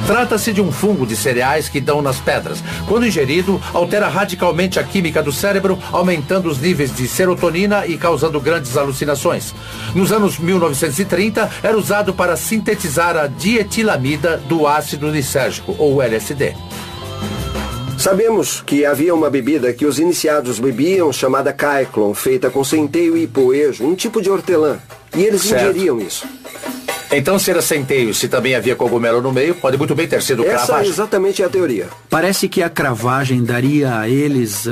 [SPEAKER 2] Trata-se de um fungo de cereais que dão nas pedras. Quando ingerido, altera radicalmente a química do cérebro, aumentando os níveis de serotonina e causando grandes alucinações. Nos anos 1930, era usado para sintetizar a dietilamida do ácido lisérgico, ou LSD.
[SPEAKER 3] Sabemos que havia uma bebida que os iniciados bebiam chamada Kyclon, feita com centeio e poejo, um tipo de hortelã. E eles ingeriam isso.
[SPEAKER 2] Então, se era centeio, se também havia cogumelo no meio, pode muito bem ter sido cravagem.
[SPEAKER 3] Essa é exatamente a teoria.
[SPEAKER 13] Parece que a cravagem daria a eles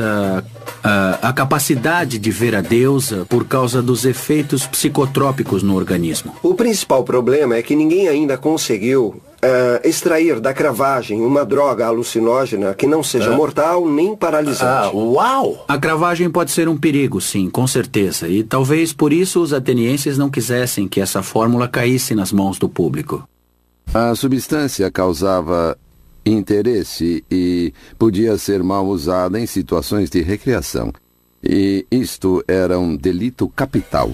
[SPEAKER 13] A capacidade de ver a deusa por causa dos efeitos psicotrópicos no organismo.
[SPEAKER 3] O principal problema é que ninguém ainda conseguiu extrair da cravagem uma droga alucinógena que não seja mortal nem paralisante.
[SPEAKER 2] Uau!
[SPEAKER 13] A cravagem pode ser um perigo, sim, com certeza. E talvez por isso os atenienses não quisessem que essa fórmula caísse nas mãos do público.
[SPEAKER 10] A substância causava interesse e podia ser mal usada em situações de recreação. E isto era um delito capital.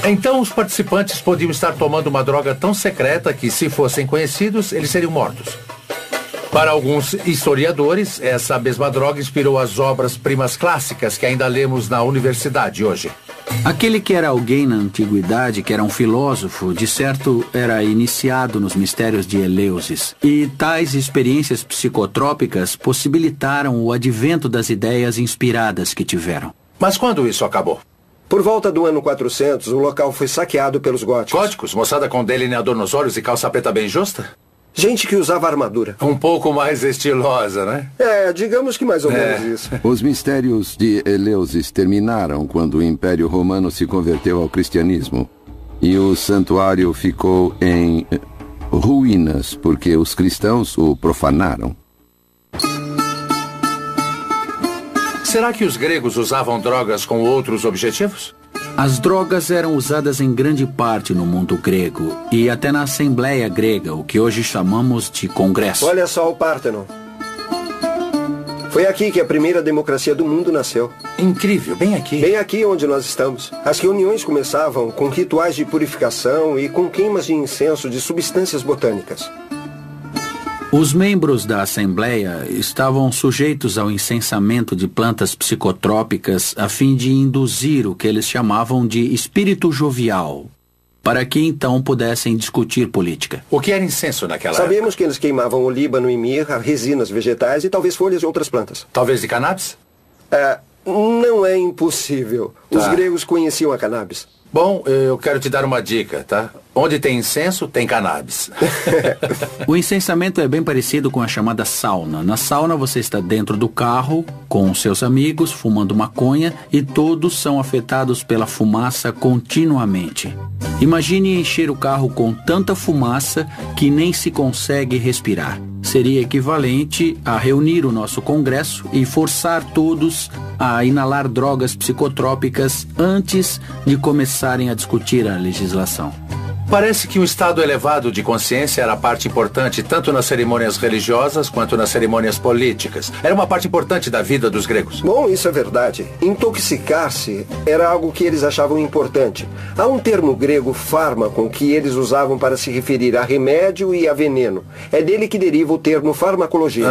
[SPEAKER 2] Então os participantes podiam estar tomando uma droga tão secreta que, se fossem conhecidos, eles seriam mortos. Para alguns historiadores, essa mesma droga inspirou as obras-primas clássicas que ainda lemos na universidade hoje.
[SPEAKER 13] Aquele que era alguém na antiguidade, que era um filósofo, de certo era iniciado nos mistérios de Eleusis. E tais experiências psicotrópicas possibilitaram o advento das ideias inspiradas que tiveram.
[SPEAKER 2] Mas quando isso acabou?
[SPEAKER 3] Por volta do ano 400, o local foi saqueado pelos góticos.
[SPEAKER 2] Góticos? Moçada com delineador nos olhos e calça preta bem justa?
[SPEAKER 3] Gente que usava armadura.
[SPEAKER 2] Um pouco mais estilosa, né?
[SPEAKER 3] Digamos que mais ou menos isso.
[SPEAKER 10] Os mistérios de Eleusis terminaram quando o Império Romano se converteu ao cristianismo. E o santuário ficou em ruínas, porque os cristãos o profanaram.
[SPEAKER 2] Será que os gregos usavam drogas com outros objetivos?
[SPEAKER 13] As drogas eram usadas em grande parte no mundo grego e até na Assembleia Grega, o que hoje chamamos de Congresso.
[SPEAKER 3] Olha só o Párteno. Foi aqui que a primeira democracia do mundo nasceu.
[SPEAKER 2] Incrível, bem aqui.
[SPEAKER 3] Bem aqui onde nós estamos. As reuniões começavam com rituais de purificação e com queimas de incenso de substâncias botânicas.
[SPEAKER 13] Os membros da Assembleia estavam sujeitos ao incensamento de plantas psicotrópicas a fim de induzir o que eles chamavam de espírito jovial, para que então pudessem discutir política.
[SPEAKER 2] O que era incenso naquela época?
[SPEAKER 3] Sabemos que eles queimavam olíbano e mirra, resinas vegetais e talvez folhas de outras plantas.
[SPEAKER 2] Talvez de cannabis?
[SPEAKER 3] Não é impossível. Os gregos conheciam a cannabis.
[SPEAKER 2] Bom, eu quero te dar uma dica, tá? Onde tem incenso, tem cannabis.
[SPEAKER 13] O incensamento é bem parecido com a chamada sauna. Na sauna você está dentro do carro, com seus amigos, fumando maconha, e todos são afetados pela fumaça continuamente. Imagine encher o carro com tanta fumaça que nem se consegue respirar. Seria equivalente a reunir o nosso Congresso e forçar todos a inalar drogas psicotrópicas antes de começarem a discutir a legislação.
[SPEAKER 2] Parece que um estado elevado de consciência era parte importante tanto nas cerimônias religiosas quanto nas cerimônias políticas. Era uma parte importante da vida dos gregos.
[SPEAKER 3] Bom, isso é verdade. Intoxicar-se era algo que eles achavam importante. Há um termo grego, fármaco, que eles usavam para se referir a remédio e a veneno. É dele que deriva o termo farmacologia.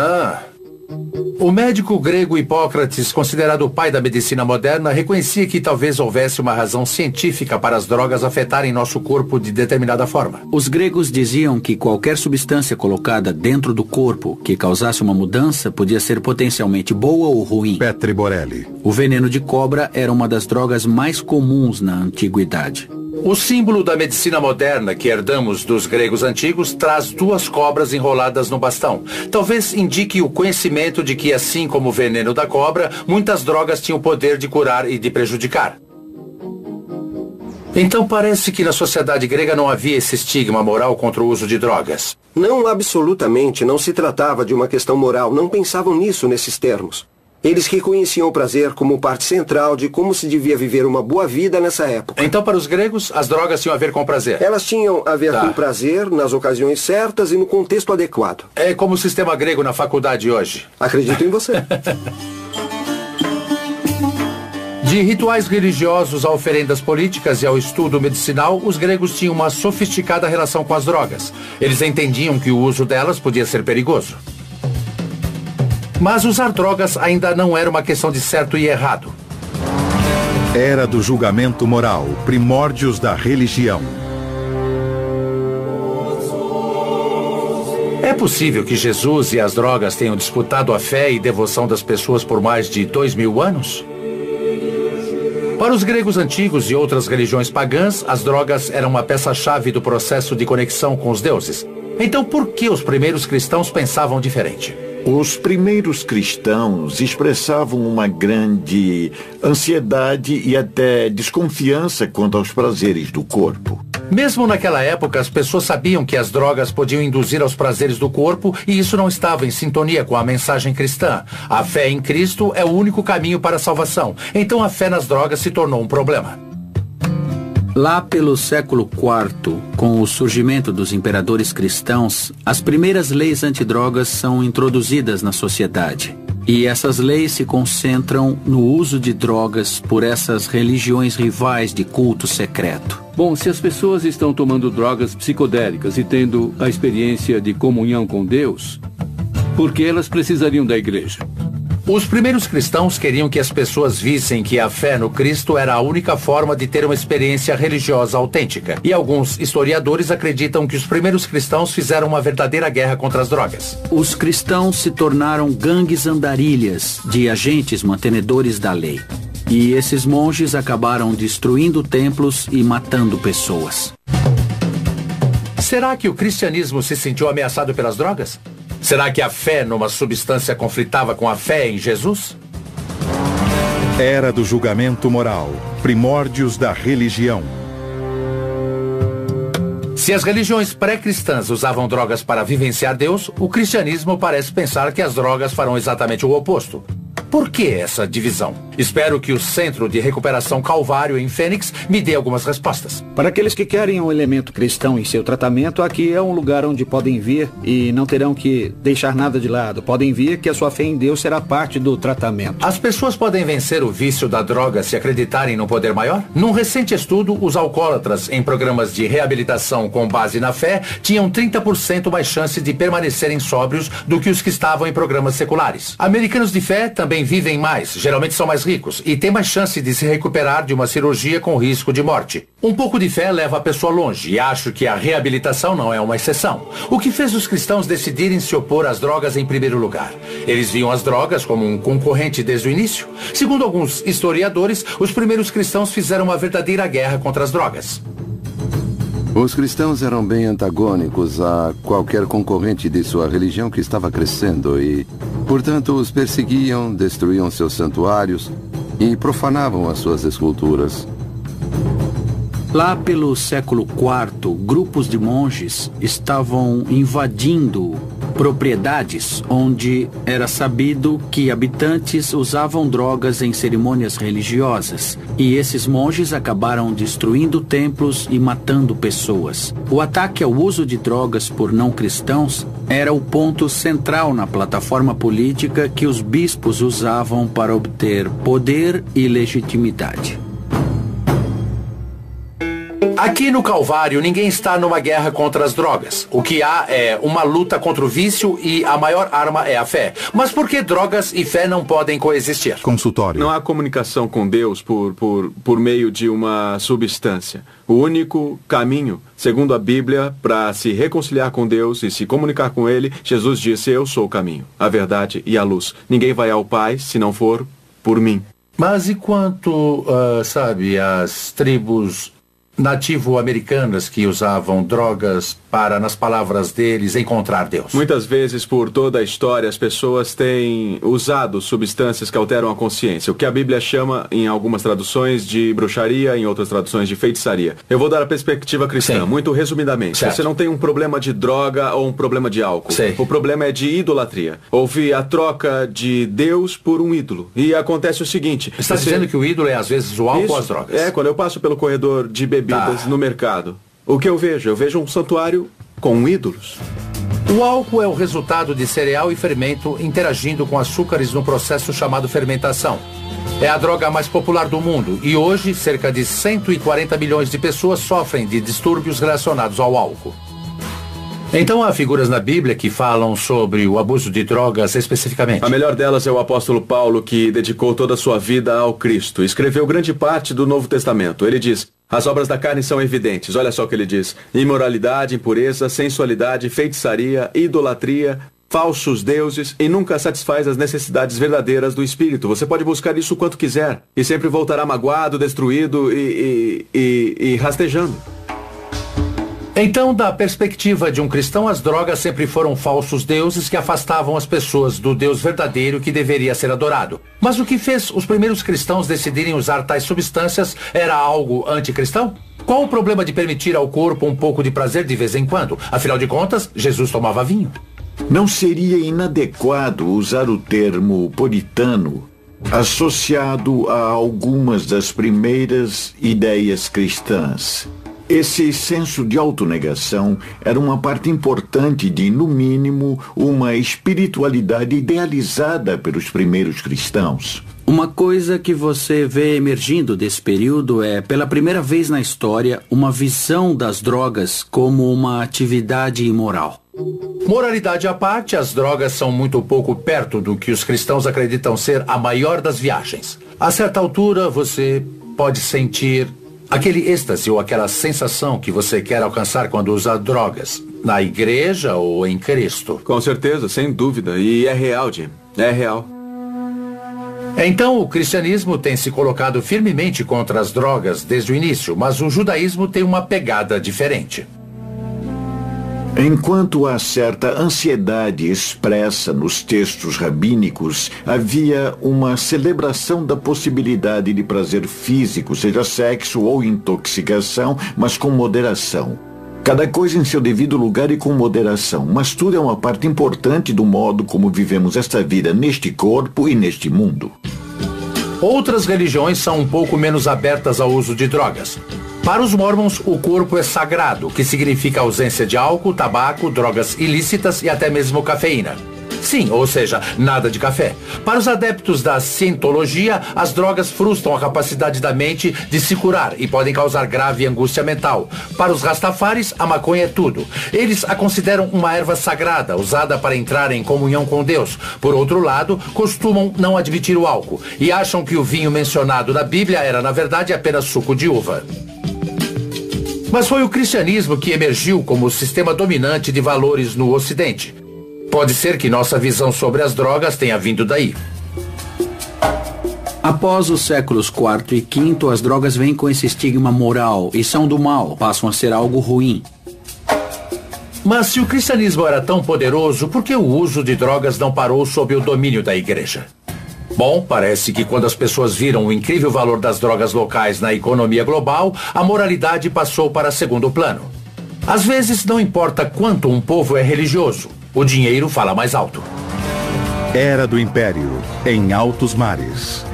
[SPEAKER 2] O médico grego Hipócrates, considerado o pai da medicina moderna, reconhecia que talvez houvesse uma razão científica para as drogas afetarem nosso corpo de determinada forma.
[SPEAKER 13] Os gregos diziam que qualquer substância colocada dentro do corpo que causasse uma mudança podia ser potencialmente boa ou ruim.
[SPEAKER 1] Petri Borelli.
[SPEAKER 13] O veneno de cobra era uma das drogas mais comuns na antiguidade.
[SPEAKER 2] O símbolo da medicina moderna que herdamos dos gregos antigos traz 2 cobras enroladas no bastão. Talvez indique o conhecimento de que, assim como o veneno da cobra, muitas drogas tinham o poder de curar e de prejudicar. Então parece que na sociedade grega não havia esse estigma moral contra o uso de drogas.
[SPEAKER 3] Não, absolutamente. Não se tratava de uma questão moral. Não pensavam nisso nesses termos. Eles reconheciam o prazer como parte central de como se devia viver uma boa vida nessa época.
[SPEAKER 2] Então, para os gregos, as drogas tinham a ver com prazer?
[SPEAKER 3] Elas tinham a ver com prazer nas ocasiões certas e no contexto adequado.
[SPEAKER 2] É como o sistema grego na faculdade hoje.
[SPEAKER 3] Acredito em você.
[SPEAKER 2] De rituais religiosos a oferendas políticas e ao estudo medicinal, os gregos tinham uma sofisticada relação com as drogas. Eles entendiam que o uso delas podia ser perigoso. Mas usar drogas ainda não era uma questão de certo e errado.
[SPEAKER 1] Era do julgamento moral, primórdios da religião.
[SPEAKER 2] É possível que Jesus e as drogas tenham disputado a fé e devoção das pessoas por mais de 2000 anos? Para os gregos antigos e outras religiões pagãs, as drogas eram uma peça-chave do processo de conexão com os deuses. Então, por que os primeiros cristãos pensavam diferente?
[SPEAKER 14] Os primeiros cristãos expressavam uma grande ansiedade e até desconfiança quanto aos prazeres do corpo.
[SPEAKER 2] Mesmo naquela época, as pessoas sabiam que as drogas podiam induzir aos prazeres do corpo e isso não estava em sintonia com a mensagem cristã. A fé em Cristo é o único caminho para a salvação. Então a fé nas drogas se tornou um problema.
[SPEAKER 13] Lá pelo século IV, com o surgimento dos imperadores cristãos, as primeiras leis antidrogas são introduzidas na sociedade. E essas leis se concentram no uso de drogas por essas religiões rivais de culto secreto.
[SPEAKER 7] Bom, se as pessoas estão tomando drogas psicodélicas e tendo a experiência de comunhão com Deus, por que elas precisariam da igreja?
[SPEAKER 2] Os primeiros cristãos queriam que as pessoas vissem que a fé no Cristo era a única forma de ter uma experiência religiosa autêntica. E alguns historiadores acreditam que os primeiros cristãos fizeram uma verdadeira guerra contra as drogas.
[SPEAKER 13] Os cristãos se tornaram gangues andarilhas de agentes mantenedores da lei. E esses monges acabaram destruindo templos e matando pessoas.
[SPEAKER 2] Será que o cristianismo se sentiu ameaçado pelas drogas? Será que a fé numa substância conflitava com a fé em Jesus?
[SPEAKER 1] Era do julgamento moral, primórdios da religião.
[SPEAKER 2] Se as religiões pré-cristãs usavam drogas para vivenciar Deus, o cristianismo parece pensar que as drogas farão exatamente o oposto. Por que essa divisão? Espero que o Centro de Recuperação Calvário em Fênix me dê algumas respostas.
[SPEAKER 9] Para aqueles que querem um elemento cristão em seu tratamento, aqui é um lugar onde podem vir e não terão que deixar nada de lado. Podem vir que a sua fé em Deus será parte do tratamento.
[SPEAKER 2] As pessoas podem vencer o vício da droga se acreditarem no poder maior? Num recente estudo, os alcoólatras em programas de reabilitação com base na fé tinham 30% mais chance de permanecerem sóbrios do que os que estavam em programas seculares. Americanos de fé também vivem mais, geralmente são mais ricos, e têm mais chance de se recuperar de uma cirurgia com risco de morte. Um pouco de fé leva a pessoa longe, e acho que a reabilitação não é uma exceção. O que fez os cristãos decidirem se opor às drogas em primeiro lugar? Eles viam as drogas como um concorrente desde o início? Segundo alguns historiadores, os primeiros cristãos fizeram uma verdadeira guerra contra as drogas.
[SPEAKER 10] Os cristãos eram bem antagônicos a qualquer concorrente de sua religião que estava crescendo e, portanto, os perseguiam, destruíam seus santuários e profanavam as suas esculturas.
[SPEAKER 13] Lá pelo século IV, grupos de monges estavam invadindo propriedades onde era sabido que habitantes usavam drogas em cerimônias religiosas. E esses monges acabaram destruindo templos e matando pessoas. O ataque ao uso de drogas por não cristãos era o ponto central na plataforma política que os bispos usavam para obter poder e legitimidade.
[SPEAKER 2] Aqui no Calvário, ninguém está numa guerra contra as drogas. O que há é uma luta contra o vício e a maior arma é a fé. Mas por que drogas e fé não podem coexistir?
[SPEAKER 1] Consultório.
[SPEAKER 15] Não há comunicação com Deus por meio de uma substância. O único caminho, segundo a Bíblia, para se reconciliar com Deus e se comunicar com Ele, Jesus disse: eu sou o caminho, a verdade e a luz. Ninguém vai ao Pai se não for por mim.
[SPEAKER 2] Mas e quanto, as tribos nativo-americanas que usavam drogas para, nas palavras deles, encontrar Deus?
[SPEAKER 15] Muitas vezes, por toda a história, as pessoas têm usado substâncias que alteram a consciência, o que a Bíblia chama, em algumas traduções, de bruxaria, em outras traduções, de feitiçaria. Eu vou dar a perspectiva cristã, Sim. Muito resumidamente. Certo. Você não tem um problema de droga ou um problema de álcool. Sim. O problema é de idolatria. Houve a troca de Deus por um ídolo. E acontece o seguinte...
[SPEAKER 2] Você está dizendo que o ídolo é, às vezes, o álcool ou as drogas?
[SPEAKER 15] É, quando eu passo pelo corredor de bebidas no mercado, o que eu vejo? Eu vejo um santuário com ídolos.
[SPEAKER 2] O álcool é o resultado de cereal e fermento interagindo com açúcares no processo chamado fermentação. É a droga mais popular do mundo e hoje cerca de 140 milhões de pessoas sofrem de distúrbios relacionados ao álcool. Então há figuras na Bíblia que falam sobre o abuso de drogas especificamente.
[SPEAKER 15] A melhor delas é o apóstolo Paulo, que dedicou toda a sua vida ao Cristo. Escreveu grande parte do Novo Testamento. Ele diz: as obras da carne são evidentes. Olha só o que ele diz: imoralidade, impureza, sensualidade, feitiçaria, idolatria, falsos deuses, e nunca satisfaz as necessidades verdadeiras do espírito. Você pode buscar isso quanto quiser e sempre voltará magoado, destruído e rastejando.
[SPEAKER 2] Então, da perspectiva de um cristão, as drogas sempre foram falsos deuses que afastavam as pessoas do Deus verdadeiro que deveria ser adorado. Mas o que fez os primeiros cristãos decidirem usar tais substâncias era algo anticristão? Qual o problema de permitir ao corpo um pouco de prazer de vez em quando? Afinal de contas, Jesus tomava vinho.
[SPEAKER 14] Não seria inadequado usar o termo puritano associado a algumas das primeiras ideias cristãs? Esse senso de autonegação era uma parte importante de, no mínimo, uma espiritualidade idealizada pelos primeiros cristãos.
[SPEAKER 13] Uma coisa que você vê emergindo desse período é, pela primeira vez na história, uma visão das drogas como uma atividade imoral.
[SPEAKER 2] Moralidade à parte, as drogas são muito pouco perto do que os cristãos acreditam ser a maior das viagens. A certa altura, você pode sentir aquele êxtase ou aquela sensação que você quer alcançar quando usa drogas, na igreja ou em Cristo.
[SPEAKER 15] Com certeza, sem dúvida. E é real, Jim. É real.
[SPEAKER 2] Então, o cristianismo tem se colocado firmemente contra as drogas desde o início, mas o judaísmo tem uma pegada diferente.
[SPEAKER 14] Enquanto há certa ansiedade expressa nos textos rabínicos, havia uma celebração da possibilidade de prazer físico, seja sexo ou intoxicação, mas com moderação. Cada coisa em seu devido lugar e com moderação, mas tudo é uma parte importante do modo como vivemos esta vida neste corpo e neste mundo.
[SPEAKER 2] Outras religiões são um pouco menos abertas ao uso de drogas. Para os mormons, o corpo é sagrado, que significa ausência de álcool, tabaco, drogas ilícitas e até mesmo cafeína. Sim, ou seja, nada de café. Para os adeptos da cientologia, as drogas frustram a capacidade da mente de se curar e podem causar grave angústia mental. Para os rastafaris, a maconha é tudo. Eles a consideram uma erva sagrada, usada para entrar em comunhão com Deus. Por outro lado, costumam não admitir o álcool e acham que o vinho mencionado na Bíblia era, na verdade, apenas suco de uva. Mas foi o cristianismo que emergiu como o sistema dominante de valores no Ocidente. Pode ser que nossa visão sobre as drogas tenha vindo daí.
[SPEAKER 13] Após os séculos IV e V, as drogas vêm com esse estigma moral e são do mal, passam a ser algo ruim.
[SPEAKER 2] Mas se o cristianismo era tão poderoso, por que o uso de drogas não parou sob o domínio da igreja? Bom, parece que quando as pessoas viram o incrível valor das drogas locais na economia global, a moralidade passou para segundo plano. Às vezes, não importa quanto um povo é religioso, o dinheiro fala mais alto.
[SPEAKER 1] Era do Império, em altos mares.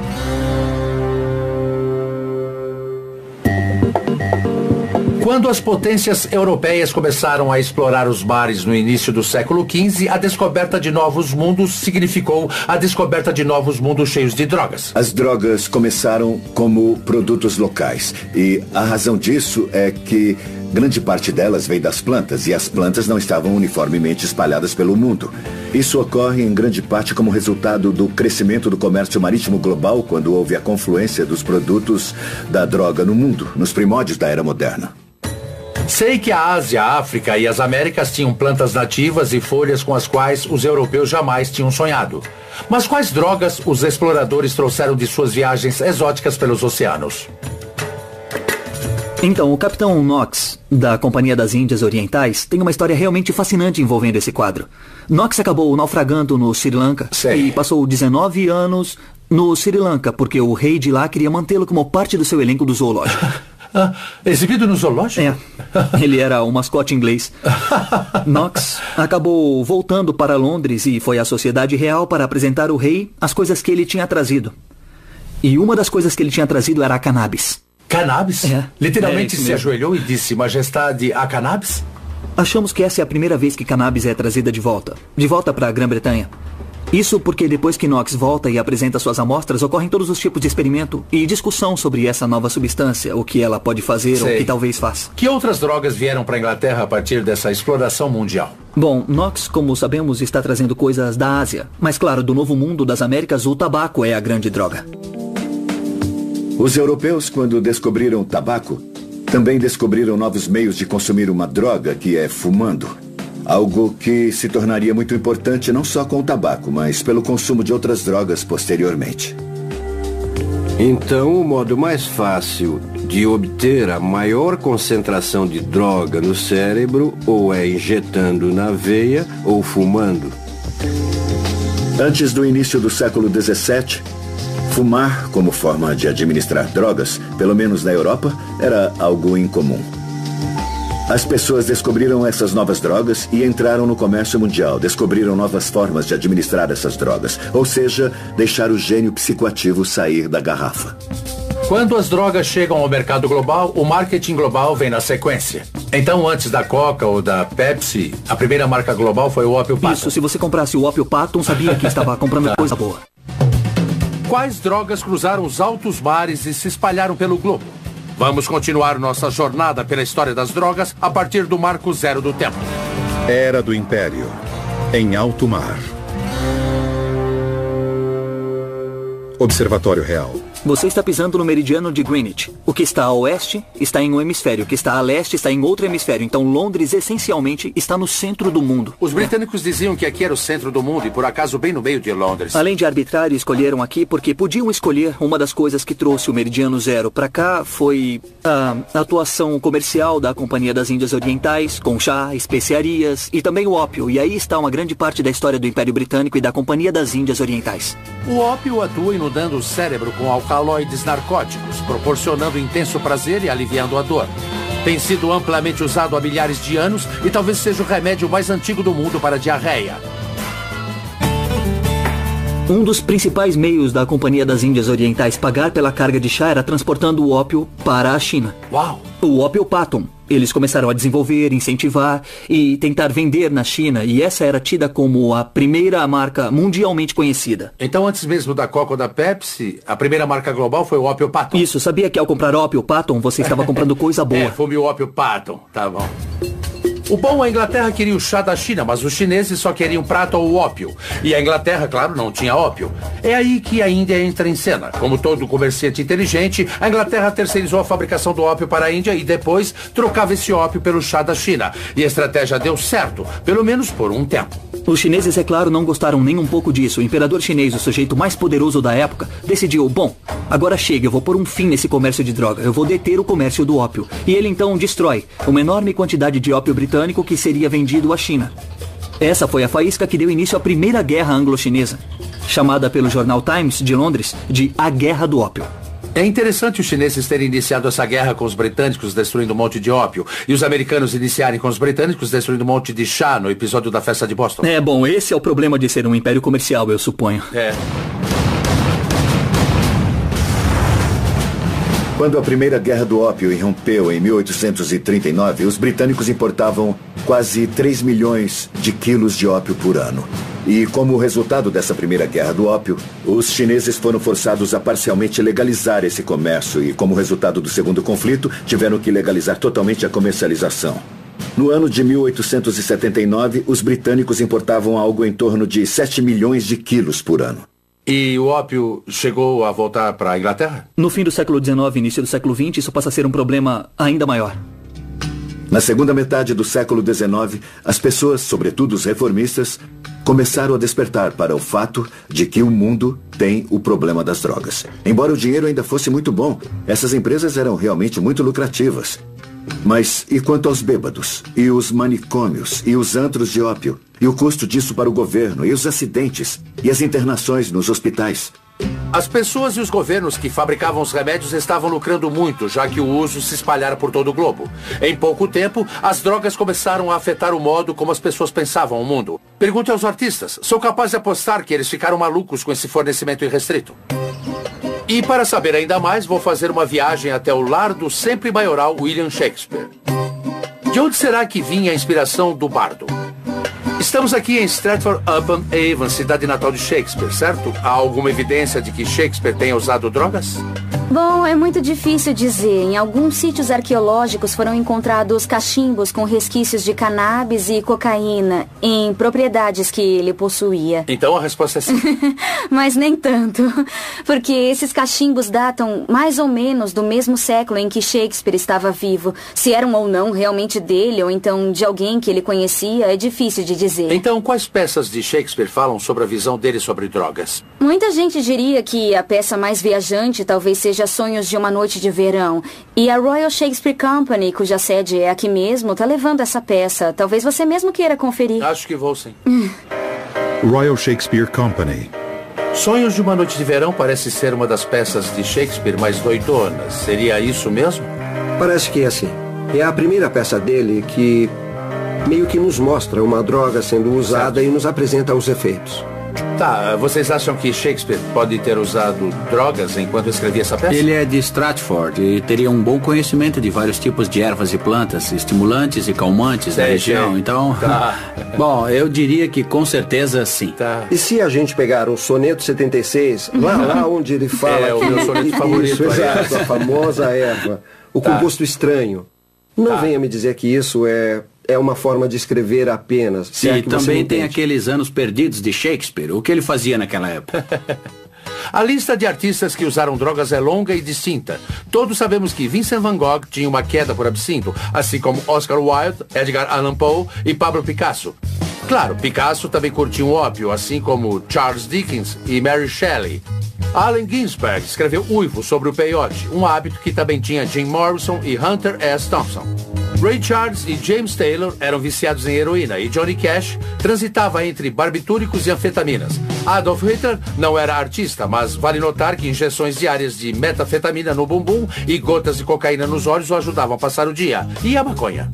[SPEAKER 2] Quando as potências europeias começaram a explorar os mares no início do século XV, a descoberta de novos mundos significou a descoberta de novos mundos cheios de drogas.
[SPEAKER 16] As drogas começaram como produtos locais, e a razão disso é que grande parte delas vem das plantas, e as plantas não estavam uniformemente espalhadas pelo mundo. Isso ocorre em grande parte como resultado do crescimento do comércio marítimo global, quando houve a confluência dos produtos da droga no mundo, nos primórdios da Era Moderna.
[SPEAKER 2] Sei que a Ásia, a África e as Américas tinham plantas nativas e folhas com as quais os europeus jamais tinham sonhado. Mas quais drogas os exploradores trouxeram de suas viagens exóticas pelos oceanos?
[SPEAKER 17] Então, o capitão Knox, da Companhia das Índias Orientais, tem uma história realmente fascinante envolvendo esse quadro. Knox acabou naufragando no Sri Lanka e passou 19 anos no Sri Lanka, porque o rei de lá queria mantê-lo como parte do seu elenco do zoológico.
[SPEAKER 2] Exibido no zoológico?
[SPEAKER 17] É. Ele era um mascote inglês. Knox acabou voltando para Londres e foi à Sociedade Real para apresentar ao rei as coisas que ele tinha trazido. E uma das coisas que ele tinha trazido era a cannabis.
[SPEAKER 2] Cannabis?
[SPEAKER 17] É.
[SPEAKER 2] Literalmente se ajoelhou e disse: Majestade, a cannabis?
[SPEAKER 17] Achamos que essa é a primeira vez que cannabis é trazida de volta para a Grã-Bretanha. Isso porque depois que Knox volta e apresenta suas amostras, ocorrem todos os tipos de experimento e discussão sobre essa nova substância, o que ela pode fazer ou o que talvez faça.
[SPEAKER 2] Que outras drogas vieram para a Inglaterra a partir dessa exploração mundial?
[SPEAKER 17] Bom, Knox, como sabemos, está trazendo coisas da Ásia. Mas claro, do Novo Mundo das Américas, o tabaco é a grande droga.
[SPEAKER 16] Os europeus, quando descobriram o tabaco, também descobriram novos meios de consumir uma droga, que é fumando. Algo que se tornaria muito importante não só com o tabaco, mas pelo consumo de outras drogas posteriormente.
[SPEAKER 8] Então, o modo mais fácil de obter a maior concentração de droga no cérebro ou é injetando na veia ou fumando.
[SPEAKER 16] Antes do início do século XVII, fumar como forma de administrar drogas, pelo menos na Europa, era algo incomum. As pessoas descobriram essas novas drogas e entraram no comércio mundial. Descobriram novas formas de administrar essas drogas. Ou seja, deixar o gênio psicoativo sair da garrafa.
[SPEAKER 2] Quando as drogas chegam ao mercado global, o marketing global vem na sequência. Então, antes da Coca ou da Pepsi, a primeira marca global foi o Ópio Patent.
[SPEAKER 17] Isso, se você comprasse o Ópio Patent, sabia que estava comprando coisa boa.
[SPEAKER 2] Quais drogas cruzaram os altos mares e se espalharam pelo globo? Vamos continuar nossa jornada pela história das drogas a partir do marco zero do tempo.
[SPEAKER 1] Era do Império, em alto mar. Observatório Real.
[SPEAKER 17] Você está pisando no meridiano de Greenwich. O que está a oeste está em um hemisfério, o que está a leste está em outro hemisfério. Então Londres, essencialmente, está no centro do mundo.
[SPEAKER 2] Os britânicos diziam que aqui era o centro do mundo e, por acaso, bem no meio de Londres.
[SPEAKER 17] Além de arbitrário, escolheram aqui porque podiam escolher. Uma das coisas que trouxe o meridiano zero para cá foi a atuação comercial da Companhia das Índias Orientais, com chá, especiarias e também o ópio. E aí está uma grande parte da história do Império Britânico e da Companhia das Índias Orientais.
[SPEAKER 2] O ópio atua inundando o cérebro com alcaloides narcóticos, proporcionando intenso prazer e aliviando a dor. Tem sido amplamente usado há milhares de anos e talvez seja o remédio mais antigo do mundo para diarreia.
[SPEAKER 17] Um dos principais meios da Companhia das Índias Orientais pagar pela carga de chá era transportando o ópio para a China.
[SPEAKER 2] Uau!
[SPEAKER 17] O Ópio Patent. Eles começaram a desenvolver, incentivar e tentar vender na China, e essa era tida como a primeira marca mundialmente conhecida.
[SPEAKER 2] Então, antes mesmo da Coca ou da Pepsi, a primeira marca global foi o Ópio Patent.
[SPEAKER 17] Isso, sabia que ao comprar Ópio Patent, você estava comprando coisa boa.
[SPEAKER 2] Fume o Ópio Patent, tá bom. O bom, a Inglaterra queria o chá da China, mas os chineses só queriam prata ou ópio. E a Inglaterra, claro, não tinha ópio. É aí que a Índia entra em cena. Como todo comerciante inteligente, a Inglaterra terceirizou a fabricação do ópio para a Índia e depois trocava esse ópio pelo chá da China. E a estratégia deu certo, pelo menos por um tempo.
[SPEAKER 17] Os chineses, é claro, não gostaram nem um pouco disso. O imperador chinês, o sujeito mais poderoso da época, decidiu, bom, agora chega, eu vou pôr um fim nesse comércio de droga. Eu vou deter o comércio do ópio. E ele então destrói uma enorme quantidade de ópio britânico que seria vendido à China. Essa foi a faísca que deu início à Primeira Guerra Anglo-Chinesa, chamada pelo jornal Times de Londres de A Guerra do Ópio.
[SPEAKER 2] É interessante os chineses terem iniciado essa guerra com os britânicos destruindo um monte de ópio e os americanos iniciarem com os britânicos destruindo um monte de chá no episódio da festa de Boston.
[SPEAKER 17] É, bom, esse é o problema de ser um império comercial, eu suponho.
[SPEAKER 16] Quando a Primeira Guerra do Ópio irrompeu em 1839, os britânicos importavam quase 3 milhões de quilos de ópio por ano. E como resultado dessa Primeira Guerra do Ópio, os chineses foram forçados a parcialmente legalizar esse comércio e, como resultado do segundo conflito, tiveram que legalizar totalmente a comercialização. No ano de 1879, os britânicos importavam algo em torno de 7 milhões de quilos por ano.
[SPEAKER 2] E o ópio chegou a voltar para a Inglaterra?
[SPEAKER 17] No fim do século XIX e início do século XX, isso passa a ser um problema ainda maior.
[SPEAKER 16] Na segunda metade do século XIX, as pessoas, sobretudo os reformistas, começaram a despertar para o fato de que o mundo tem o problema das drogas. Embora o dinheiro ainda fosse muito bom, essas empresas eram realmente muito lucrativas. Mas e quanto aos bêbados? E os manicômios? E os antros de ópio? E o custo disso para o governo? E os acidentes? E as internações nos hospitais?
[SPEAKER 2] As pessoas e os governos que fabricavam os remédios estavam lucrando muito, já que o uso se espalhara por todo o globo. Em pouco tempo, as drogas começaram a afetar o modo como as pessoas pensavam o mundo. Pergunte aos artistas. Sou capaz de apostar que eles ficaram malucos com esse fornecimento irrestrito. E para saber ainda mais, vou fazer uma viagem até o lar do sempre maioral William Shakespeare. De onde será que vinha a inspiração do bardo? Estamos aqui em Stratford-upon-Avon, cidade natal de Shakespeare, certo? Há alguma evidência de que Shakespeare tenha usado drogas?
[SPEAKER 18] Bom, é muito difícil dizer. Em alguns sítios arqueológicos foram encontrados cachimbos com resquícios de cannabis e cocaína em propriedades que ele possuía.
[SPEAKER 2] Então a resposta é sim.
[SPEAKER 18] Mas nem tanto. Porque esses cachimbos datam mais ou menos do mesmo século em que Shakespeare estava vivo. Se eram ou não realmente dele, ou então de alguém que ele conhecia, é difícil de dizer.
[SPEAKER 2] Então, quais peças de Shakespeare falam sobre a visão dele sobre drogas?
[SPEAKER 18] Muita gente diria que a peça mais viajante talvez seja seja Sonhos de uma Noite de Verão. E a Royal Shakespeare Company, cuja sede é aqui mesmo, tá levando essa peça. Talvez você mesmo queira conferir.
[SPEAKER 2] Acho que vou, sim.
[SPEAKER 1] Royal Shakespeare Company.
[SPEAKER 2] Sonhos de uma Noite de Verão parece ser uma das peças de Shakespeare mais doidonas. Seria isso mesmo?
[SPEAKER 3] Parece que é assim. É a primeira peça dele que meio que nos mostra uma droga sendo usada e nos apresenta os efeitos.
[SPEAKER 2] Tá, vocês acham que Shakespeare pode ter usado drogas enquanto escrevia essa peça?
[SPEAKER 13] Ele é de Stratford e teria um bom conhecimento de vários tipos de ervas e plantas, estimulantes e calmantes da região. Então, bom, eu diria que com certeza sim.
[SPEAKER 2] Tá.
[SPEAKER 3] E se a gente pegar o soneto 76, lá onde ele fala
[SPEAKER 2] que... o meu soneto favorito.
[SPEAKER 3] Isso, exato, a famosa erva, o composto estranho. Não venha me dizer que isso é uma forma de escrever apenas.
[SPEAKER 13] E também tem aqueles anos perdidos de Shakespeare. O que ele fazia naquela época?
[SPEAKER 2] A lista de artistas que usaram drogas é longa e distinta. Todos sabemos que Vincent van Gogh tinha uma queda por absinto, assim como Oscar Wilde, Edgar Allan Poe e Pablo Picasso. Claro, Picasso também curtia um ópio, assim como Charles Dickens e Mary Shelley. Allen Ginsberg escreveu Uivo sobre o peiote, um hábito que também tinha Jim Morrison e Hunter S. Thompson. Ray Charles e James Taylor eram viciados em heroína e Johnny Cash transitava entre barbitúricos e anfetaminas. Adolf Hitler não era artista, mas vale notar que injeções diárias de metafetamina no bumbum e gotas de cocaína nos olhos o ajudavam a passar o dia. E a maconha?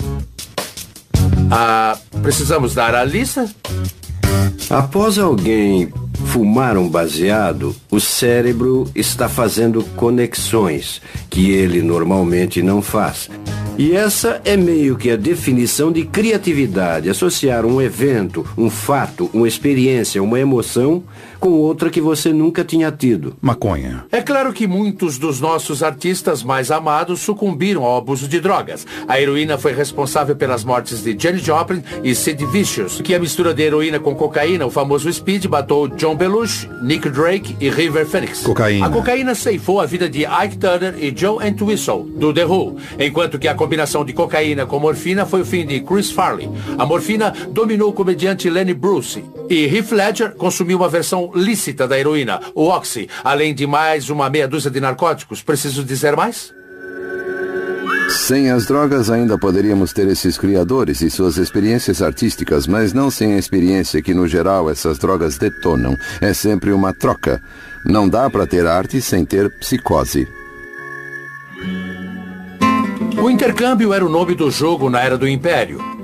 [SPEAKER 2] Precisamos dar a lista?
[SPEAKER 8] Após alguém fumar um baseado, o cérebro está fazendo conexões que ele normalmente não faz. E essa é meio que a definição de criatividade, associar um evento, um fato, uma experiência, uma emoção com outra que você nunca tinha tido.
[SPEAKER 1] Maconha.
[SPEAKER 2] É claro que muitos dos nossos artistas mais amados sucumbiram ao abuso de drogas. A heroína foi responsável pelas mortes de Janis Joplin e Sid Vicious, que a mistura de heroína com cocaína, o famoso Speed, matou John Belushi, Nick Drake e River Phoenix.
[SPEAKER 1] Cocaína.
[SPEAKER 2] A cocaína ceifou a vida de Ike Turner e Joe Entwistle, do The Who, enquanto que a combinação de cocaína com morfina foi o fim de Chris Farley. A morfina dominou o comediante Lenny Bruce e Heath Ledger consumiu uma versão lícita da heroína, o Oxy, além de mais uma meia dúzia de narcóticos. Preciso dizer mais?
[SPEAKER 10] Sem as drogas ainda poderíamos ter esses criadores e suas experiências artísticas, mas não sem a experiência que no geral essas drogas detonam. É sempre uma troca. Não dá para ter arte sem ter psicose.
[SPEAKER 2] O intercâmbio era o nome do jogo na era do Império.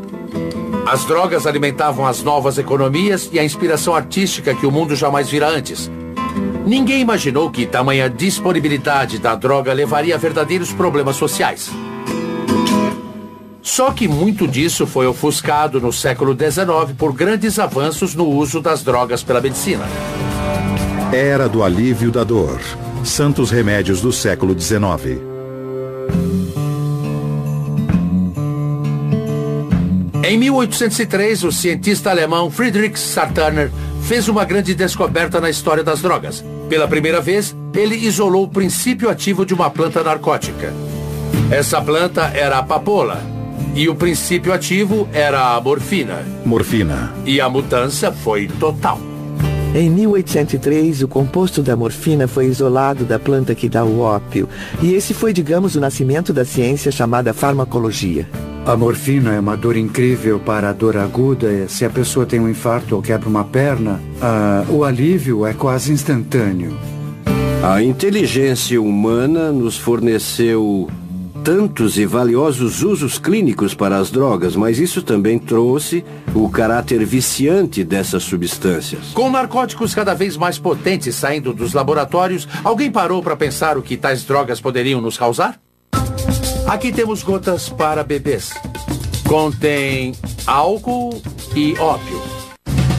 [SPEAKER 2] As drogas alimentavam as novas economias e a inspiração artística que o mundo jamais vira antes. Ninguém imaginou que tamanha disponibilidade da droga levaria a verdadeiros problemas sociais. Só que muito disso foi ofuscado no século XIX por grandes avanços no uso das drogas pela medicina.
[SPEAKER 1] Era do alívio da dor. Santos remédios do século XIX.
[SPEAKER 2] Em 1803, o cientista alemão Friedrich Sartaner fez uma grande descoberta na história das drogas. Pela primeira vez, ele isolou o princípio ativo de uma planta narcótica. Essa planta era a papoula, e o princípio ativo era a morfina.
[SPEAKER 1] Morfina.
[SPEAKER 2] E a mudança foi total.
[SPEAKER 11] Em 1803, o composto da morfina foi isolado da planta que dá o ópio. E esse foi, digamos, o nascimento da ciência chamada farmacologia.
[SPEAKER 12] A morfina é uma dor incrível para a dor aguda. Se a pessoa tem um infarto ou quebra uma perna, o alívio é quase instantâneo.
[SPEAKER 8] A inteligência humana nos forneceu tantos e valiosos usos clínicos para as drogas, mas isso também trouxe o caráter viciante dessas substâncias.
[SPEAKER 2] Com narcóticos cada vez mais potentes saindo dos laboratórios, alguém parou para pensar o que tais drogas poderiam nos causar? Aqui temos gotas para bebês. Contém álcool e ópio.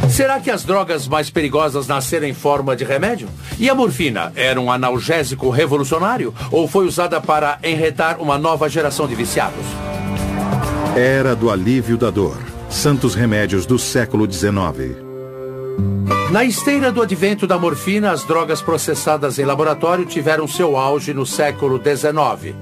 [SPEAKER 2] Será que as drogas mais perigosas nasceram em forma de remédio? E a morfina era um analgésico revolucionário ou foi usada para enretar uma nova geração de viciados?
[SPEAKER 1] Era do alívio da dor. Santos remédios do século XIX.
[SPEAKER 2] Na esteira do advento da morfina, as drogas processadas em laboratório tiveram seu auge no século XIX.